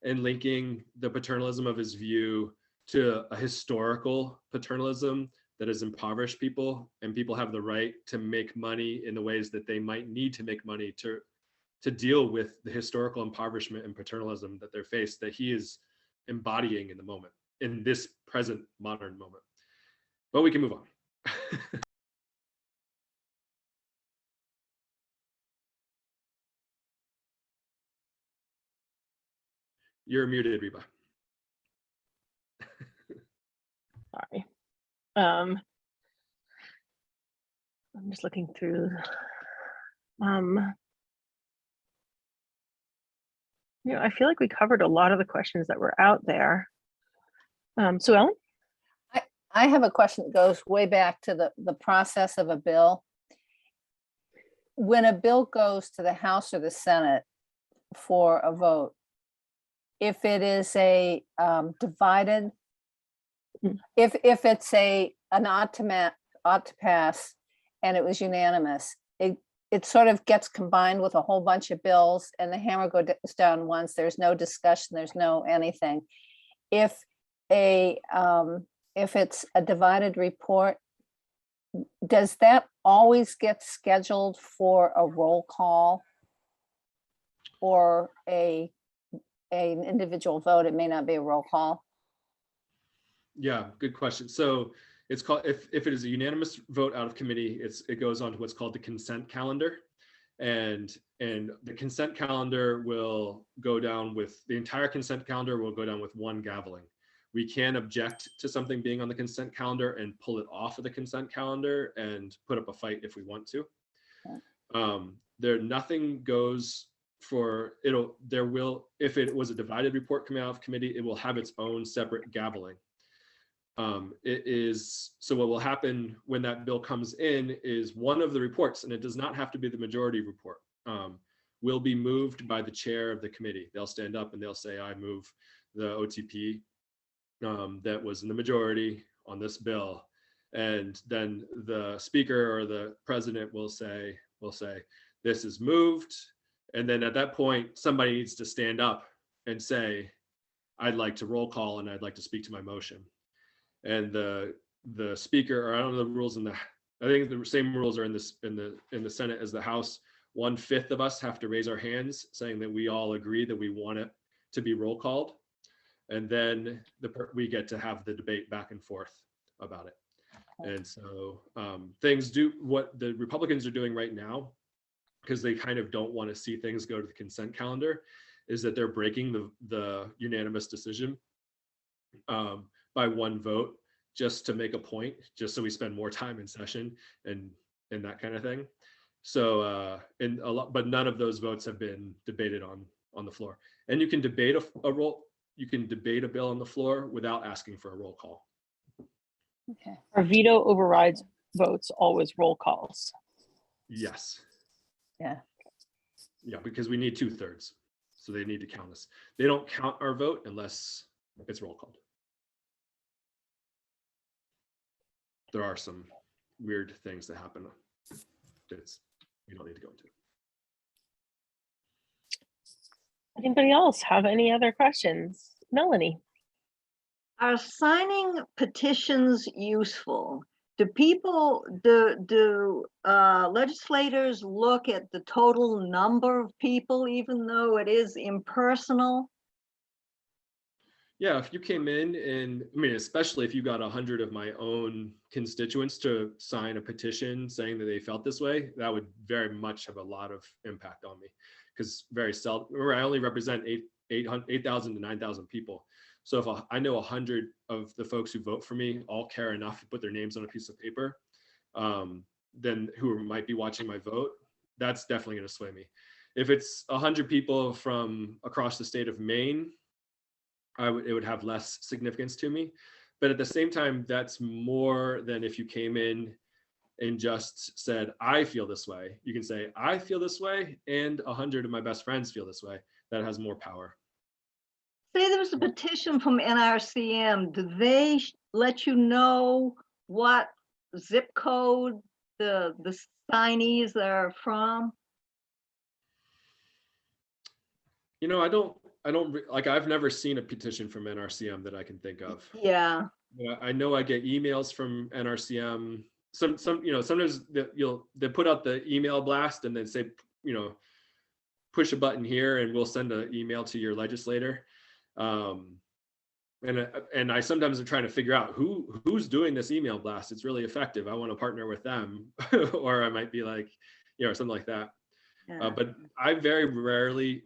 [SPEAKER 1] and linking the paternalism of his view to a historical paternalism that has impoverished people, and people have the right to make money in the ways that they might need to make money to deal with the historical impoverishment and paternalism that they're faced, that he is embodying in the moment, in this present modern moment. But we can move on. You're muted, Reba.
[SPEAKER 2] Sorry. I'm just looking through. You know, I feel like we covered a lot of the questions that were out there. So Ellen?
[SPEAKER 6] I have a question that goes way back to the process of a bill. When a bill goes to the House or the Senate for a vote, if it is a divided, if it's an ought to pass and it was unanimous, it sort of gets combined with a whole bunch of bills and the hammer goes down once. There's no discussion, there's no anything. If it's a divided report, does that always get scheduled for a roll call or an individual vote? It may not be a roll call.
[SPEAKER 1] Yeah, good question. So it's called, if it is a unanimous vote out of committee, it goes on to what's called the consent calendar. And the consent calendar will go down with, the entire consent calendar will go down with one gaveling. We can object to something being on the consent calendar and pull it off of the consent calendar and put up a fight if we want to. Nothing goes for, if it was a divided report coming out of committee, it will have its own separate gaveling. So what will happen when that bill comes in is one of the reports, and it does not have to be the majority report, will be moved by the chair of the committee. They'll stand up and they'll say, I move the OTP that was in the majority on this bill. And then the speaker or the president will say, this is moved. And then at that point, somebody needs to stand up and say, I'd like to roll call and I'd like to speak to my motion. And the speaker, or I don't know the rules I think the same rules are in the Senate as the House. 1/5 of us have to raise our hands saying that we all agree that we want it to be roll called. And then we get to have the debate back and forth about it. And so what the Republicans are doing right now, because they kind of don't want to see things go to the consent calendar, is that they're breaking the unanimous decision by one vote, just to make a point, just so we spend more time in session and that kind of thing. So but none of those votes have been debated on the floor. And you can debate you can debate a bill on the floor without asking for a roll call.
[SPEAKER 6] Okay.
[SPEAKER 2] Our veto overrides votes, always roll calls.
[SPEAKER 1] Yes.
[SPEAKER 6] Yeah.
[SPEAKER 1] Yeah, because we need 2/3. So they need to count us. They don't count our vote unless it's roll called. There are some weird things that happen that we don't need to go into.
[SPEAKER 2] Anybody else have any other questions? Melanie?
[SPEAKER 7] Are signing petitions useful? do legislators look at the total number of people, even though it is impersonal?
[SPEAKER 1] Yeah, if you came in and, I mean, especially if you got 100 of my own constituents to sign a petition saying that they felt this way, that would very much have a lot of impact on me. Because very seldom, remember, I only represent 8,000 to 9,000 people. So if I know 100 of the folks who vote for me all care enough to put their names on a piece of paper, then who might be watching my vote, that's definitely going to sway me. If it's 100 people from across the state of Maine, it would have less significance to me. But at the same time, that's more than if you came in and just said, I feel this way. You can say, I feel this way, and 100 of my best friends feel this way. That has more power.
[SPEAKER 7] Say there's a petition from NRCM. Do they let you know what zip code the signees are from?
[SPEAKER 1] You know, I don't like, I've never seen a petition from NRCM that I can think of.
[SPEAKER 7] Yeah.
[SPEAKER 1] I know I get emails from NRCM. Some, you know, sometimes they put out the email blast and then say, you know, push a button here and we'll send an email to your legislator. And I sometimes am trying to figure out who's doing this email blast. It's really effective. I want to partner with them, or I might be like, you know, something like that.
[SPEAKER 7] Yeah.
[SPEAKER 1] But I very rarely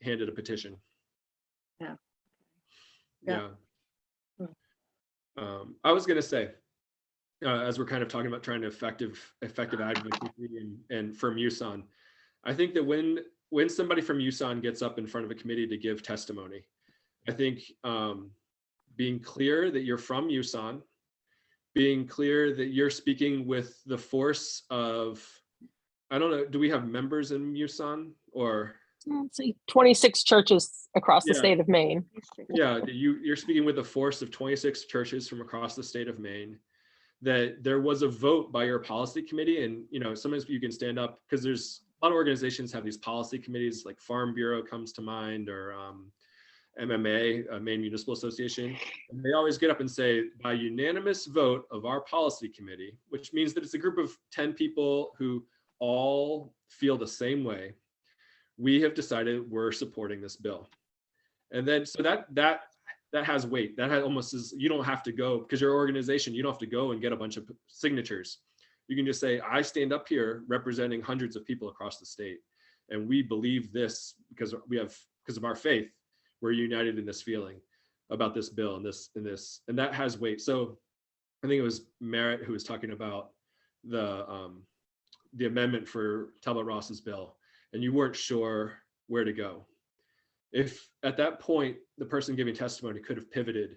[SPEAKER 1] handed a petition.
[SPEAKER 7] Yeah.
[SPEAKER 1] Yeah.
[SPEAKER 7] Hmm.
[SPEAKER 1] I was gonna say, as we're kind of talking about trying to effective advocacy and from USON, I think that when somebody from USON gets up in front of a committee to give testimony, I think being clear that you're from USON, being clear that you're speaking with the force of, I don't know, do we have members in USON or?
[SPEAKER 2] Let's see, 26 churches across the
[SPEAKER 1] Yeah.
[SPEAKER 2] state of Maine.
[SPEAKER 1] Yeah, you're speaking with the force of 26 churches from across the state of Maine, that there was a vote by your policy committee. And, you know, sometimes you can stand up because there's a lot of organizations have these policy committees, like Farm Bureau comes to mind, or MMA, Maine Municipal Association. And they always get up and say, by unanimous vote of our policy committee, which means that it's a group of 10 people who all feel the same way, we have decided we're supporting this bill. And then, so that has weight. That has almost is, you don't have to go, because your organization, you don't have to go and get a bunch of signatures. You can just say, I stand up here representing hundreds of people across the state. And we believe this because of our faith, we're united in this feeling about this bill and that has weight. So I think it was Merritt who was talking about the amendment for Talbot Ross's bill, and you weren't sure where to go. If at that point, the person giving testimony could have pivoted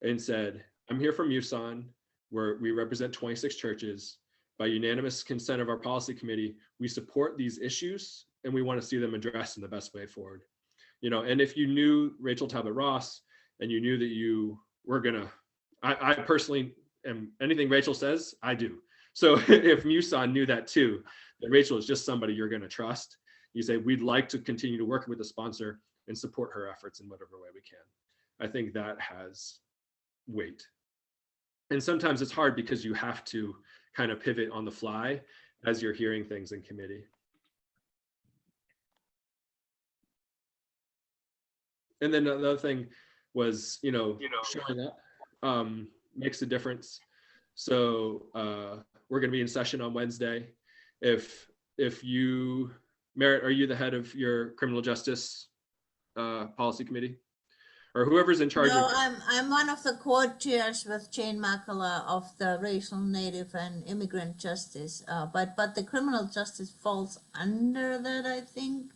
[SPEAKER 1] and said, I'm here from USON, where we represent 26 churches. By unanimous consent of our policy committee, we support these issues and we want to see them addressed in the best way forward. You know, and if you knew Rachel Talbot Ross and you knew that you were gonna, I personally am, anything Rachel says, I do. So if USON knew that too, that Rachel is just somebody you're gonna trust, you say, we'd like to continue to work with the sponsor and support her efforts in whatever way we can. I think that has weight. And sometimes it's hard because you have to kind of pivot on the fly as you're hearing things in committee. And then another thing was, showing up makes a difference. So we're going to be in session on Wednesday. If you, Merritt, are you the head of your criminal justice policy committee, or whoever's in charge?
[SPEAKER 3] No, I'm one of the co-chairs with Jane Makala of the Racial, Native, and Immigrant Justice. But the criminal justice falls under that, I think.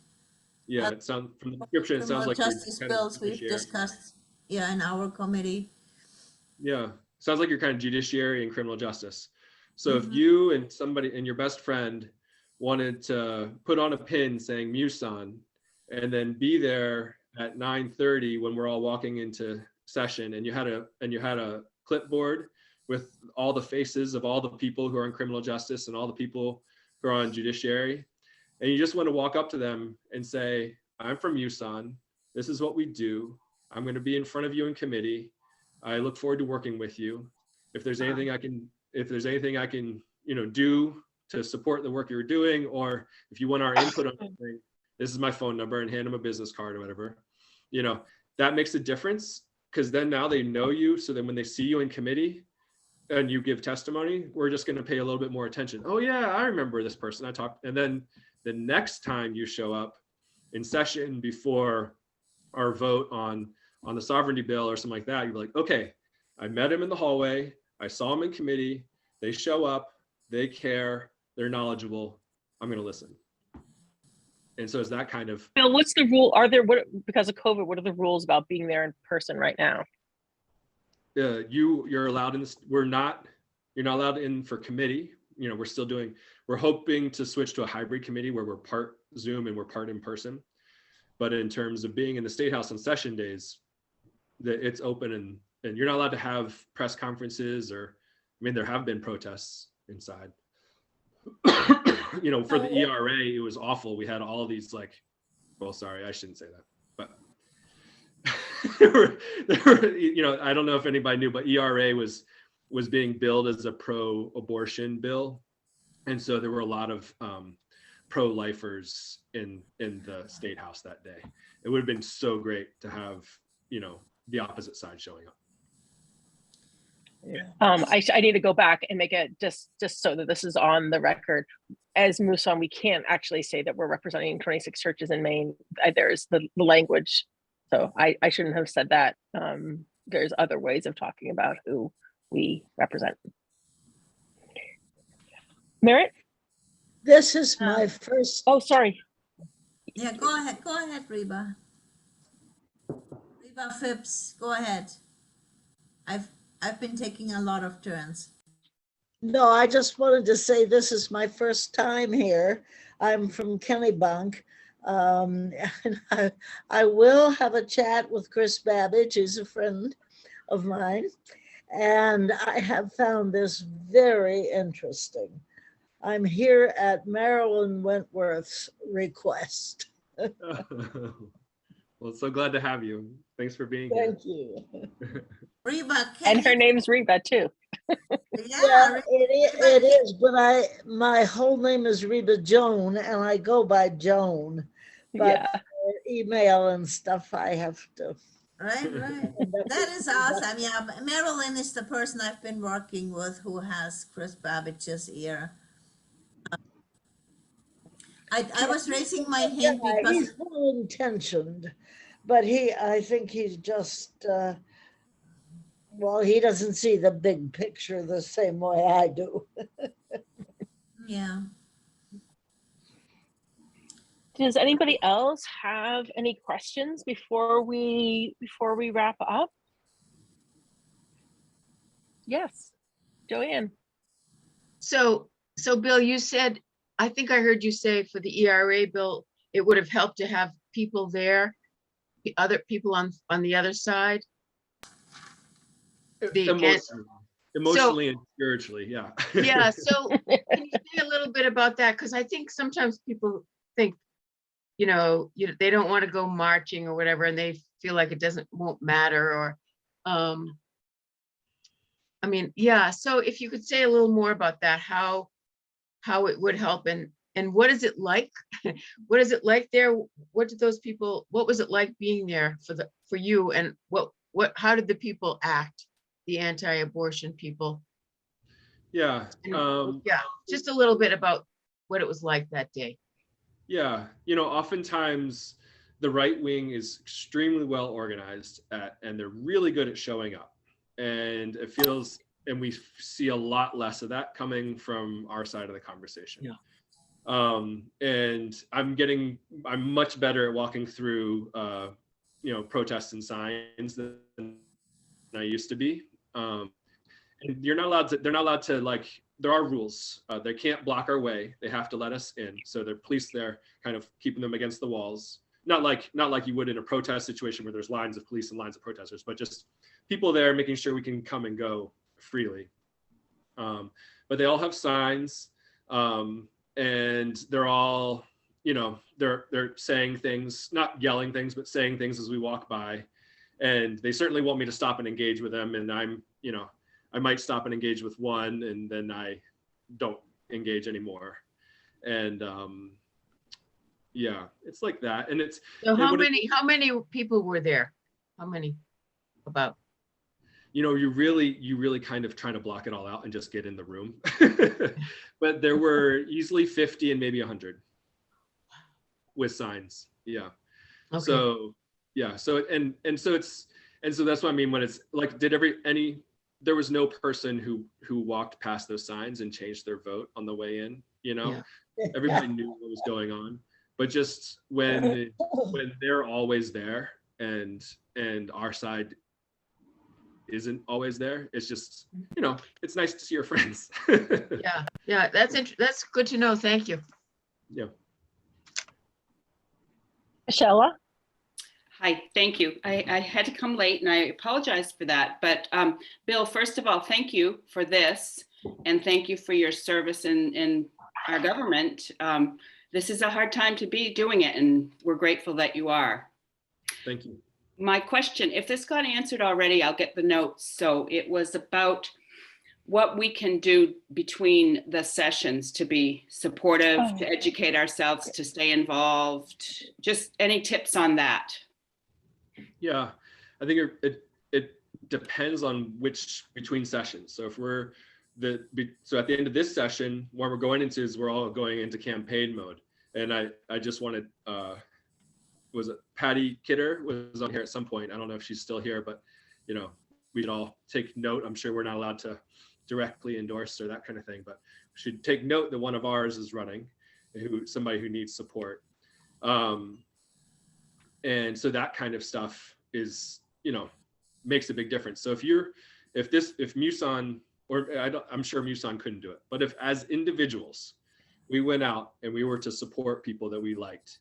[SPEAKER 1] Yeah, it sounds from the description. It sounds like
[SPEAKER 3] justice bills we've discussed, in our committee.
[SPEAKER 1] Yeah, sounds like you're kind of judiciary and criminal justice. So if you and somebody and your best friend wanted to put on a pin saying MUSON and then be there at 9:30 when we're all walking into session, and you had a clipboard with all the faces of all the people who are in criminal justice and all the people who are on judiciary, and you just want to walk up to them and say, I'm from USON. This is what we do. I'm going to be in front of you in committee. I look forward to working with you. If there's anything I can if there's anything I can, do to support the work you're doing, or if you want our input on something, this is my phone number, and hand them a business card or whatever. That makes a difference, because then now they know you. So then when they see you in committee and you give testimony, we're just going to pay a little bit more attention. Oh yeah, I remember this person I talked. And then the next time you show up in session before our vote on the sovereignty bill or something like that, you're like, okay, I met him in the hallway, I saw him in committee, they show up, they care, they're knowledgeable, I'm going to listen. And so it's that kind of.
[SPEAKER 2] Bill, what's the rule? Because of COVID, what are the rules about being there in person right now?
[SPEAKER 1] You're allowed in this, you're not allowed in for committee. We're hoping to switch to a hybrid committee where we're part Zoom and we're part in person. But in terms of being in the State House on session days, it's open, and you're not allowed to have press conferences, or, there have been protests inside. For the ERA, it was awful. We had all these sorry, I shouldn't say that, but there were, I don't know if anybody knew, but ERA was being billed as a pro-abortion bill. And so there were a lot of pro-lifers in the State House that day. It would have been so great to have, the opposite side showing up.
[SPEAKER 2] I need to go back and make it just so that this is on the record. As Mooson, we can't actually say that we're representing 26 churches in Maine. There's the language. So I shouldn't have said that. There's other ways of talking about who we represent. Merritt?
[SPEAKER 8] This is my first.
[SPEAKER 2] Oh, sorry.
[SPEAKER 3] Yeah, go ahead, Reba. Reba Phipps, go ahead. I've been taking a lot of turns.
[SPEAKER 8] No, I just wanted to say this is my first time here. I'm from Kennebunk. And I will have a chat with Chris Babbage, who's a friend of mine. And I have found this very interesting. I'm here at Marilyn Wentworth's request.
[SPEAKER 1] Well, so glad to have you. Thanks for being here.
[SPEAKER 8] Thank you.
[SPEAKER 3] Reba,
[SPEAKER 2] And her name's Reba too.
[SPEAKER 3] Yeah, Reba,
[SPEAKER 8] it is, but my whole name is Reba Joan, and I go by Joan. But
[SPEAKER 2] Yeah.
[SPEAKER 8] for email and stuff, I have to.
[SPEAKER 3] right. That is awesome. Yeah, Marilyn is the person I've been working with who has Chris Babbage's ear. I was raising my hand
[SPEAKER 8] Yeah,
[SPEAKER 3] because
[SPEAKER 8] he's well intentioned, but I think he's just, he doesn't see the big picture the same way I do.
[SPEAKER 3] yeah.
[SPEAKER 2] Does anybody else have any questions before we wrap up? Yes, Joanne.
[SPEAKER 9] So Bill, you said, I think I heard you say for the ERA bill, it would have helped to have people there, the other people on the other side.
[SPEAKER 1] Emotionally and spiritually, yeah.
[SPEAKER 9] Yeah, so can you say a little bit about that? Because I think sometimes people think, they don't want to go marching or whatever, and they feel like it won't matter, or, so if you could say a little more about that, how it would help, and what is it like? What is it like there? What was it like being there for you, and how did the people act, the anti-abortion people?
[SPEAKER 1] Yeah.
[SPEAKER 9] Just a little bit about what it was like that day.
[SPEAKER 1] Yeah, oftentimes the right wing is extremely well organized and they're really good at showing up. And and we see a lot less of that coming from our side of the conversation. Yeah. And I'm much better at walking through, protests and signs than I used to be. And they're not allowed to there are rules. They can't block our way. They have to let us in. So there are police there kind of keeping them against the walls. Not like you would in a protest situation where there's lines of police and lines of protesters, but just people there making sure we can come and go freely. But they all have signs, and they're all, they're saying things, not yelling things, but saying things as we walk by. And they certainly want me to stop and engage with them. And I might stop and engage with one, and then I don't engage anymore. And yeah, it's like that. And it's,
[SPEAKER 9] So
[SPEAKER 1] and what it-
[SPEAKER 9] how many people were there? How many? About?
[SPEAKER 1] you know, you really kind of trying to block it all out and just get in the room. But there were easily 50 and maybe 100 with signs. Yeah.
[SPEAKER 9] Okay.
[SPEAKER 1] So yeah, so so that's what I mean when it's like, there was no person who walked past those signs and changed their vote on the way in, you know.
[SPEAKER 9] Yeah.
[SPEAKER 1] Everybody knew what was going on, but just when they're always there and our side isn't always there, it's just, you know, it's nice to see your friends.
[SPEAKER 9] Yeah, that's good to know. Thank you.
[SPEAKER 1] Yeah.
[SPEAKER 2] Michelle?
[SPEAKER 10] Hi, thank you. I had to come late and I apologize for that. But Bill, first of all, thank you for this and thank you for your service in our government. This is a hard time to be doing it and we're grateful that you are.
[SPEAKER 1] Thank you.
[SPEAKER 10] My question, if this got answered already, I'll get the notes. So it was about what we can do between the sessions to be supportive, to educate ourselves, to stay involved. Just any tips on that?
[SPEAKER 1] Yeah, I think it depends on which between sessions. So if we're so at the end of this session, what we're going into is we're all going into campaign mode. And I just wanted, was it Patty Kidder was on here at some point. I don't know if she's still here, but you know, we should all take note. I'm sure we're not allowed to directly endorse or that kind of thing, but we should take note that one of ours is running, somebody who needs support. And so that kind of stuff is, you know, makes a big difference. So if Muson, or I'm sure Muson couldn't do it, but if as individuals, we went out and we were to support people that we liked,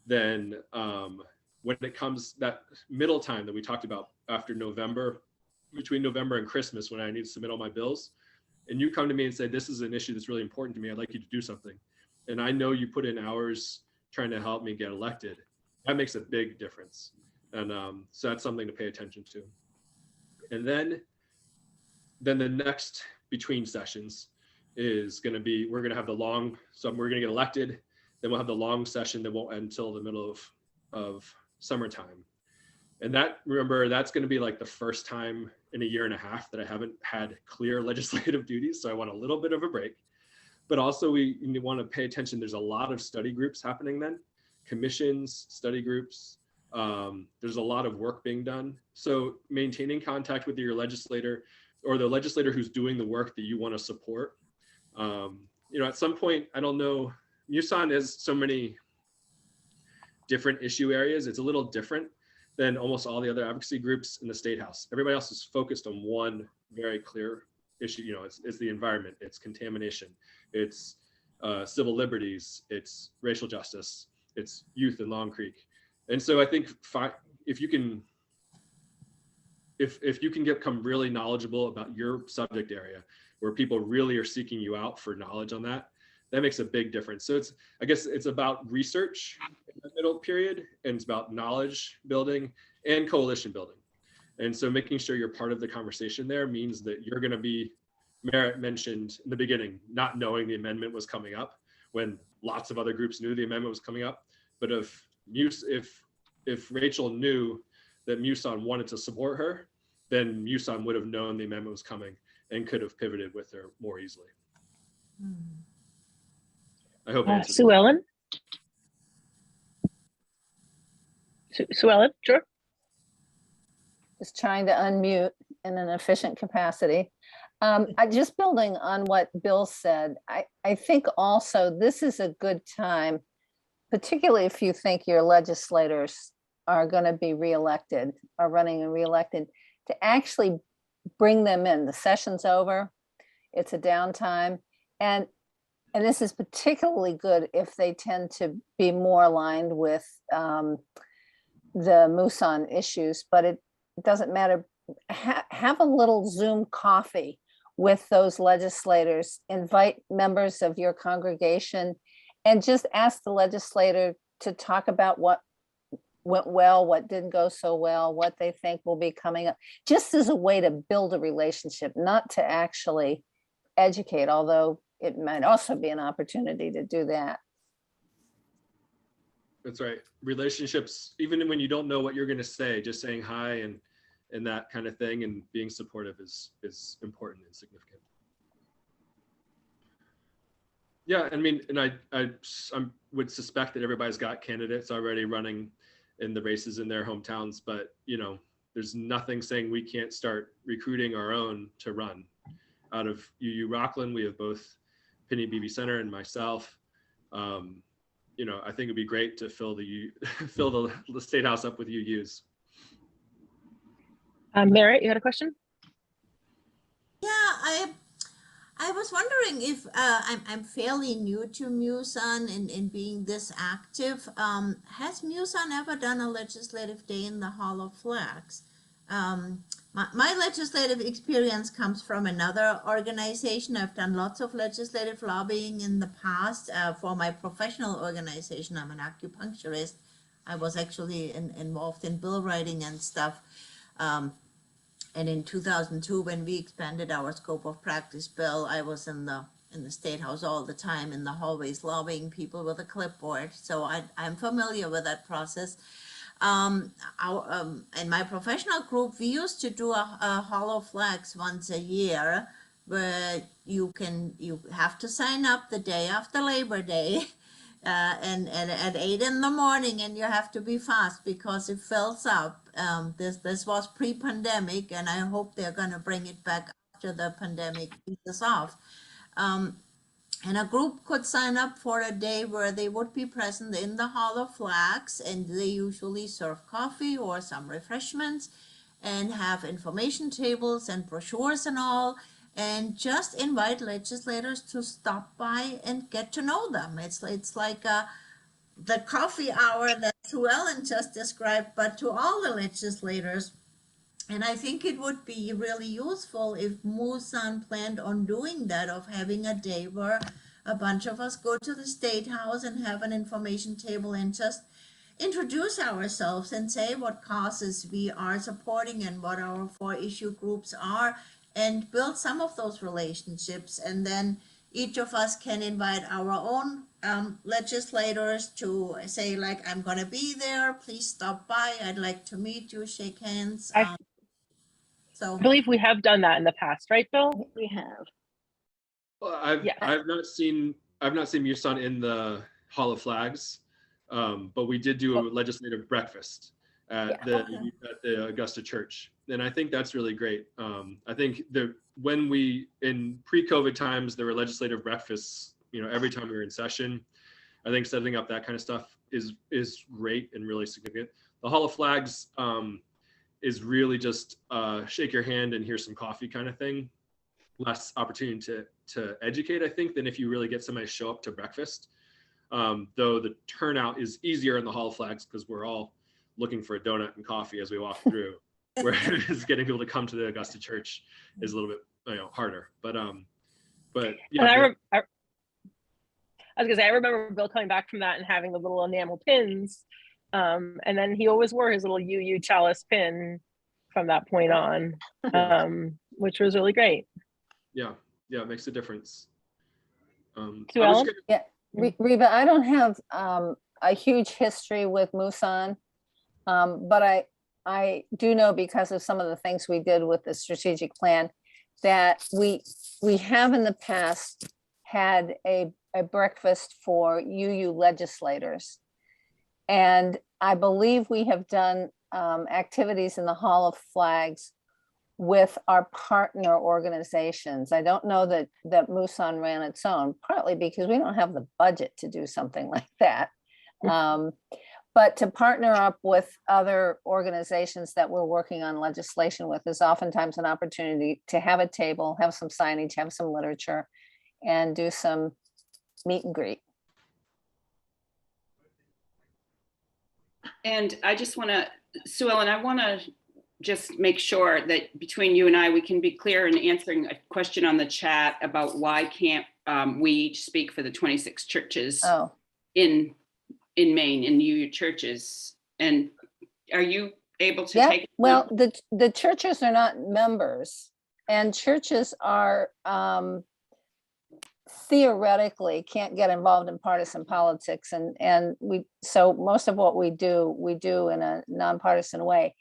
[SPEAKER 1] then when it comes that middle time that we talked about after November, between November and Christmas, when I need to submit all my bills, and you come to me and say, this is an issue that's really important to me, I'd like you to do something. And I know you put in hours trying to help me get elected. That makes a big difference. And so that's something to pay attention to. And then the next between sessions is going to be, we're going to have the long, so we're going to get elected, then we'll have the long session that won't end until the middle of summertime. And that, remember, that's going to be like the first time in a year and a half that I haven't had clear legislative duties. So I want a little bit of a break. But also we want to pay attention. There's a lot of study groups happening then, commissions, study groups. There's a lot of work being done. So maintaining contact with your legislator or the legislator who's doing the work that you want to support. You know, at some point, I don't know, Muson has so many different issue areas. It's a little different than almost all the other advocacy groups in the State House. Everybody else is focused on one very clear issue. You know, it's the environment, it's contamination, it's civil liberties, it's racial justice, it's youth in Long Creek. And so I think if you can become really knowledgeable about your subject area, where people really are seeking you out for knowledge on that, that makes a big difference. So I guess it's about research in the middle period, and it's about knowledge building and coalition building. And so making sure you're part of the conversation there means that you're going to be, Merritt mentioned in the beginning, not knowing the amendment was coming up when lots of other groups knew the amendment was coming up. But if Rachel knew that Muson wanted to support her, then Muson would have known the amendment was coming and could have pivoted with her more easily. I hope.
[SPEAKER 2] Sue Ellen? Sue Ellen, sure.
[SPEAKER 6] Just trying to unmute in an efficient capacity. I just building on what Bill said, I think also this is a good time, particularly if you think your legislators are going to be reelected, are running and reelected, to actually bring them in. The session's over, it's a downtime, and this is particularly good if they tend to be more aligned with the Muson issues, but it doesn't matter. Have a little Zoom coffee with those legislators, invite members of your congregation, and just ask the legislator to talk about what went well, what didn't go so well, what they think will be coming up, just as a way to build a relationship, not to actually educate, although it might also be an opportunity to do that.
[SPEAKER 1] That's right. Relationships, even when you don't know what you're going to say, just saying hi and that kind of thing, and being supportive is important and significant. Yeah, I mean, and I would suspect that everybody's got candidates already running in the races in their hometowns, but you know, there's nothing saying we can't start recruiting our own to run. Out of UU Rockland, we have both Penny Beebe Center and myself. You know, I think it'd be great to fill the State House up with UUs.
[SPEAKER 2] Merritt, you had a question?
[SPEAKER 3] Yeah, I was wondering if I'm fairly new to Muson in being this active. Has Muson ever done a legislative day in the Hall of Flags? My legislative experience comes from another organization. I've done lots of legislative lobbying in the past for my professional organization. I'm an acupuncturist. I was actually involved in bill writing and stuff. And in 2002, when we expanded our scope of practice bill, I was in the State House all the time in the hallways lobbying people with a clipboard. So I'm familiar with that process. In my professional group, we used to do a Hall of Flags once a year, where you have to sign up the day after Labor Day. And at 8 in the morning, and you have to be fast because it fills up. This was pre-pandemic, and I hope they're going to bring it back after the pandemic eases off. And a group could sign up for a day where they would be present in the Hall of Flags, and they usually serve coffee or some refreshments and have information tables and brochures and all, and just invite legislators to stop by and get to know them. It's like the coffee hour that Sue Ellen just described, but to all the legislators. And I think it would be really useful if Muson planned on doing that, of having a day where a bunch of us go to the State House and have an information table and just introduce ourselves and say what causes we are supporting and what our 4 issue groups are, and build some of those relationships. And then each of us can invite our own legislators to say, like, I'm going to be there, please stop by, I'd like to meet you, shake hands.
[SPEAKER 2] I
[SPEAKER 3] So
[SPEAKER 2] believe we have done that in the past, right, Bill?
[SPEAKER 7] We have.
[SPEAKER 1] Well,
[SPEAKER 2] Yeah.
[SPEAKER 1] I've not seen Muson in the Hall of Flags, but we did do a legislative breakfast at the Augusta Church, and I think that's really great. I think when we, in pre-COVID times, there were legislative breakfasts, you know, every time we were in session. I think setting up that kind of stuff is great and really significant. The Hall of Flags is really just shake your hand and here's some coffee kind of thing. Less opportunity to educate, I think, than if you really get somebody to show up to breakfast. Though the turnout is easier in the Hall of Flags because we're all looking for a donut and coffee as we walk through. Whereas getting people to come to the Augusta Church is a little bit, you know, harder. But yeah.
[SPEAKER 2] And I was gonna say, I remember Bill coming back from that and having the little enamel pins. And then he always wore his little UU Chalice pin from that point on, which was really great.
[SPEAKER 1] Yeah, it makes a difference.
[SPEAKER 2] Sue Ellen?
[SPEAKER 6] Yeah, Reba, I don't have a huge history with Muson, but I do know, because of some of the things we did with the strategic plan, that we have in the past had a breakfast for UU legislators. And I believe we have done activities in the Hall of Flags with our partner organizations. I don't know that Muson ran its own, partly because we don't have the budget to do something like that. But to partner up with other organizations that we're working on legislation with is oftentimes an opportunity to have a table, have some signage, have some literature, and do some meet and greet.
[SPEAKER 10] And I just want to, Sue Ellen, I want to just make sure that between you and I, we can be clear in answering a question on the chat about why can't we each speak for the 26 churches in Maine, in UU churches. And are you able to
[SPEAKER 6] Yeah,
[SPEAKER 10] take?
[SPEAKER 6] well, the churches are not members, and churches are theoretically can't get involved in partisan politics, and so most of what we do in a nonpartisan way.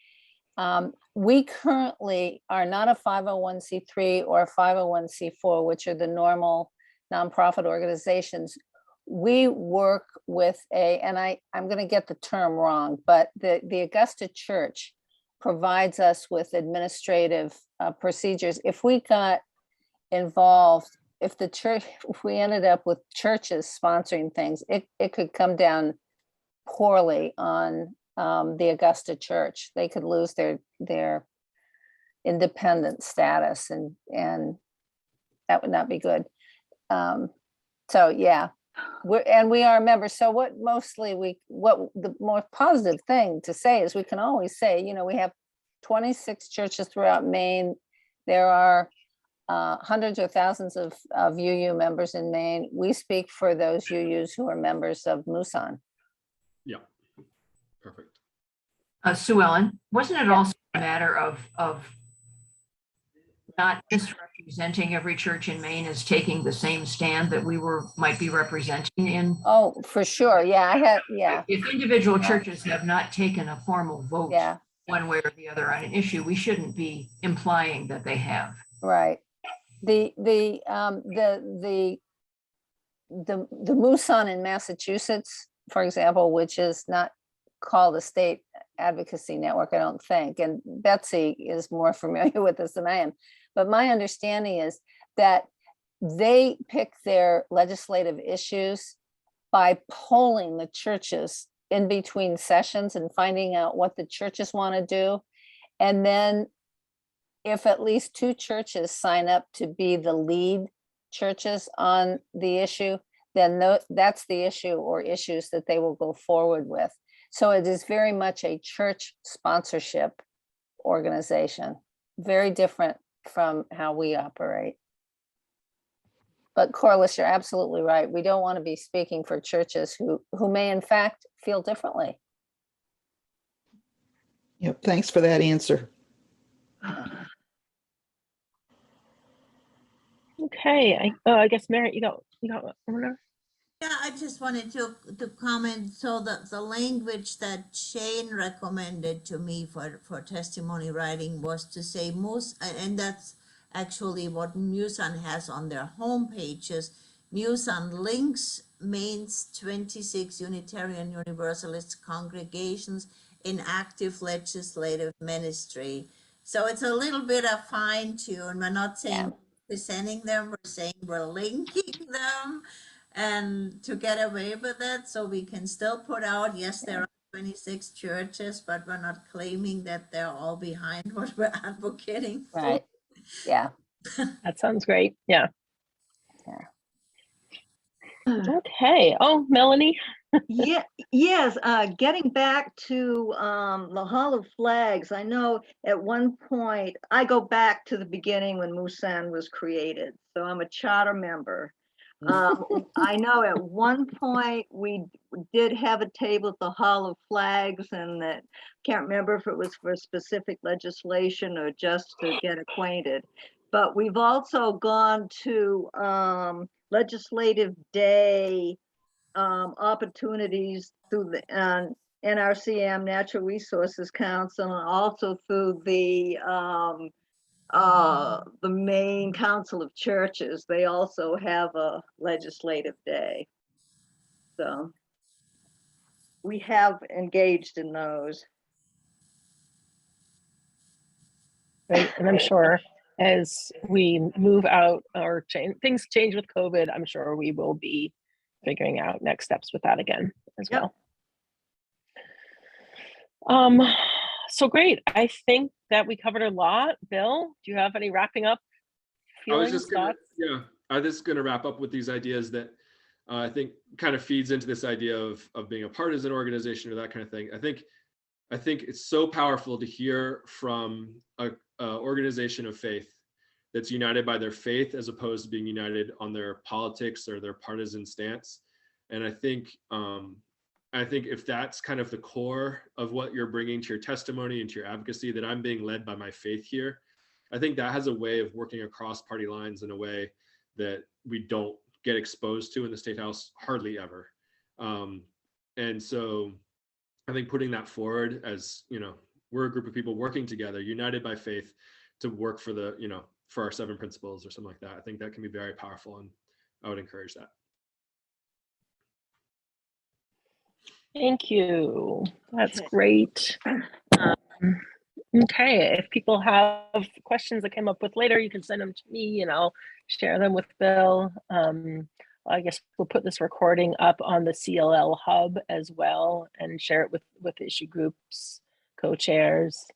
[SPEAKER 6] We currently are not a 501c3 or a 501c4, which are the normal nonprofit organizations. We work with and I'm going to get the term wrong, but the Augusta Church provides us with administrative procedures. If we got involved, if we ended up with churches sponsoring things, it could come down poorly on the Augusta Church. They could lose their independent status, and that would not be good. So yeah, we are members. So what the more positive thing to say is we can always say, we have 26 churches throughout Maine. There are hundreds or thousands of UU members in Maine. We speak for those UUs who are members of Mooson.
[SPEAKER 1] Yeah, perfect.
[SPEAKER 11] Sue Ellen, wasn't it also a matter of not misrepresenting every church in Maine as taking the same stand that we might be representing in?
[SPEAKER 6] Oh, for sure. Yeah, yeah.
[SPEAKER 11] If individual churches have not taken a formal vote
[SPEAKER 6] Yeah.
[SPEAKER 11] one way or the other on an issue, we shouldn't be implying that they have.
[SPEAKER 6] Right. The Mooson in Massachusetts, for example, which is not called a state advocacy network, I don't think, and Betsy is more familiar with this than I am, but my understanding is that they pick their legislative issues by polling the churches in between sessions and finding out what the churches want to do. And then if at least 2 churches sign up to be the lead churches on the issue, then that's the issue or issues that they will go forward with. So it is very much a church sponsorship organization, very different from how we operate. But Corliss, you're absolutely right. We don't want to be speaking for churches who may in fact feel differently.
[SPEAKER 12] Yep, thanks for that answer.
[SPEAKER 2] Okay, I guess Mary, you got one.
[SPEAKER 3] Yeah, I just wanted to comment. So the language that Shane recommended to me for testimony writing was to say and that's actually what Mooson has on their home pages. Mooson links Maine's 26 Unitarian Universalist congregations in active legislative ministry. So it's a little bit of fine tune. We're not saying presenting them, we're saying we're linking them, and to get away with it, so we can still put out, yes, there are 26 churches, but we're not claiming that they're all behind what we're advocating for.
[SPEAKER 6] Right. Yeah.
[SPEAKER 2] That sounds great. Yeah. Okay. Oh, Melanie.
[SPEAKER 7] Yeah, yes, getting back to the Hall of Flags, I know at one point, I go back to the beginning when Mooson was created, so I'm a charter member. I know at one point we did have a table at the Hall of Flags, and that can't remember if it was for specific legislation or just to get acquainted. But we've also gone to Legislative Day opportunities through the NRCM, Natural Resources Council, and also through the Maine Council of Churches. They also have a legislative day. So we have engaged in those.
[SPEAKER 2] Right. And I'm sure as we move out or things change with COVID, I'm sure we will be figuring out next steps with that again as well. So great. I think that we covered a lot. Bill, do you have any wrapping up feelings, thoughts?
[SPEAKER 1] I was just gonna wrap up with these ideas that I think kind of feeds into this idea of being a partisan organization or that kind of thing. I think it's so powerful to hear from a organization of faith that's united by their faith as opposed to being united on their politics or their partisan stance. And I think I think if that's kind of the core of what you're bringing to your testimony and to your advocacy, that I'm being led by my faith here, I think that has a way of working across party lines in a way that we don't get exposed to in the State House hardly ever. And so I think putting that forward as, you know, we're a group of people working together, united by faith, to work for the, you know, for our 7 principles or something like that. I think that can be very powerful, and I would encourage that.
[SPEAKER 2] Thank you. That's great. Okay, if people have questions that came up with later, you can send them to me and I'll share them with Bill. I guess we'll put this recording up on the CLL Hub as well and share it with issue groups, co-chairs.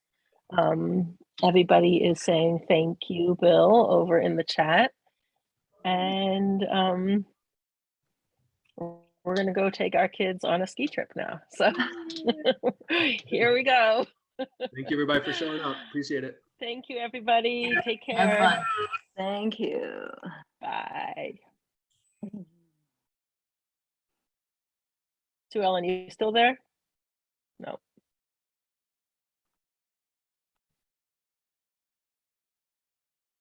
[SPEAKER 2] Everybody is saying thank you, Bill, over in the chat. And we're gonna go take our kids on a ski trip now. So here we go.
[SPEAKER 1] Thank you, everybody, for showing up. Appreciate it.
[SPEAKER 2] Thank you, everybody. Take
[SPEAKER 11] Have
[SPEAKER 2] care.
[SPEAKER 11] fun.
[SPEAKER 7] Thank you.
[SPEAKER 2] Bye. Sue Ellen, you still there? No.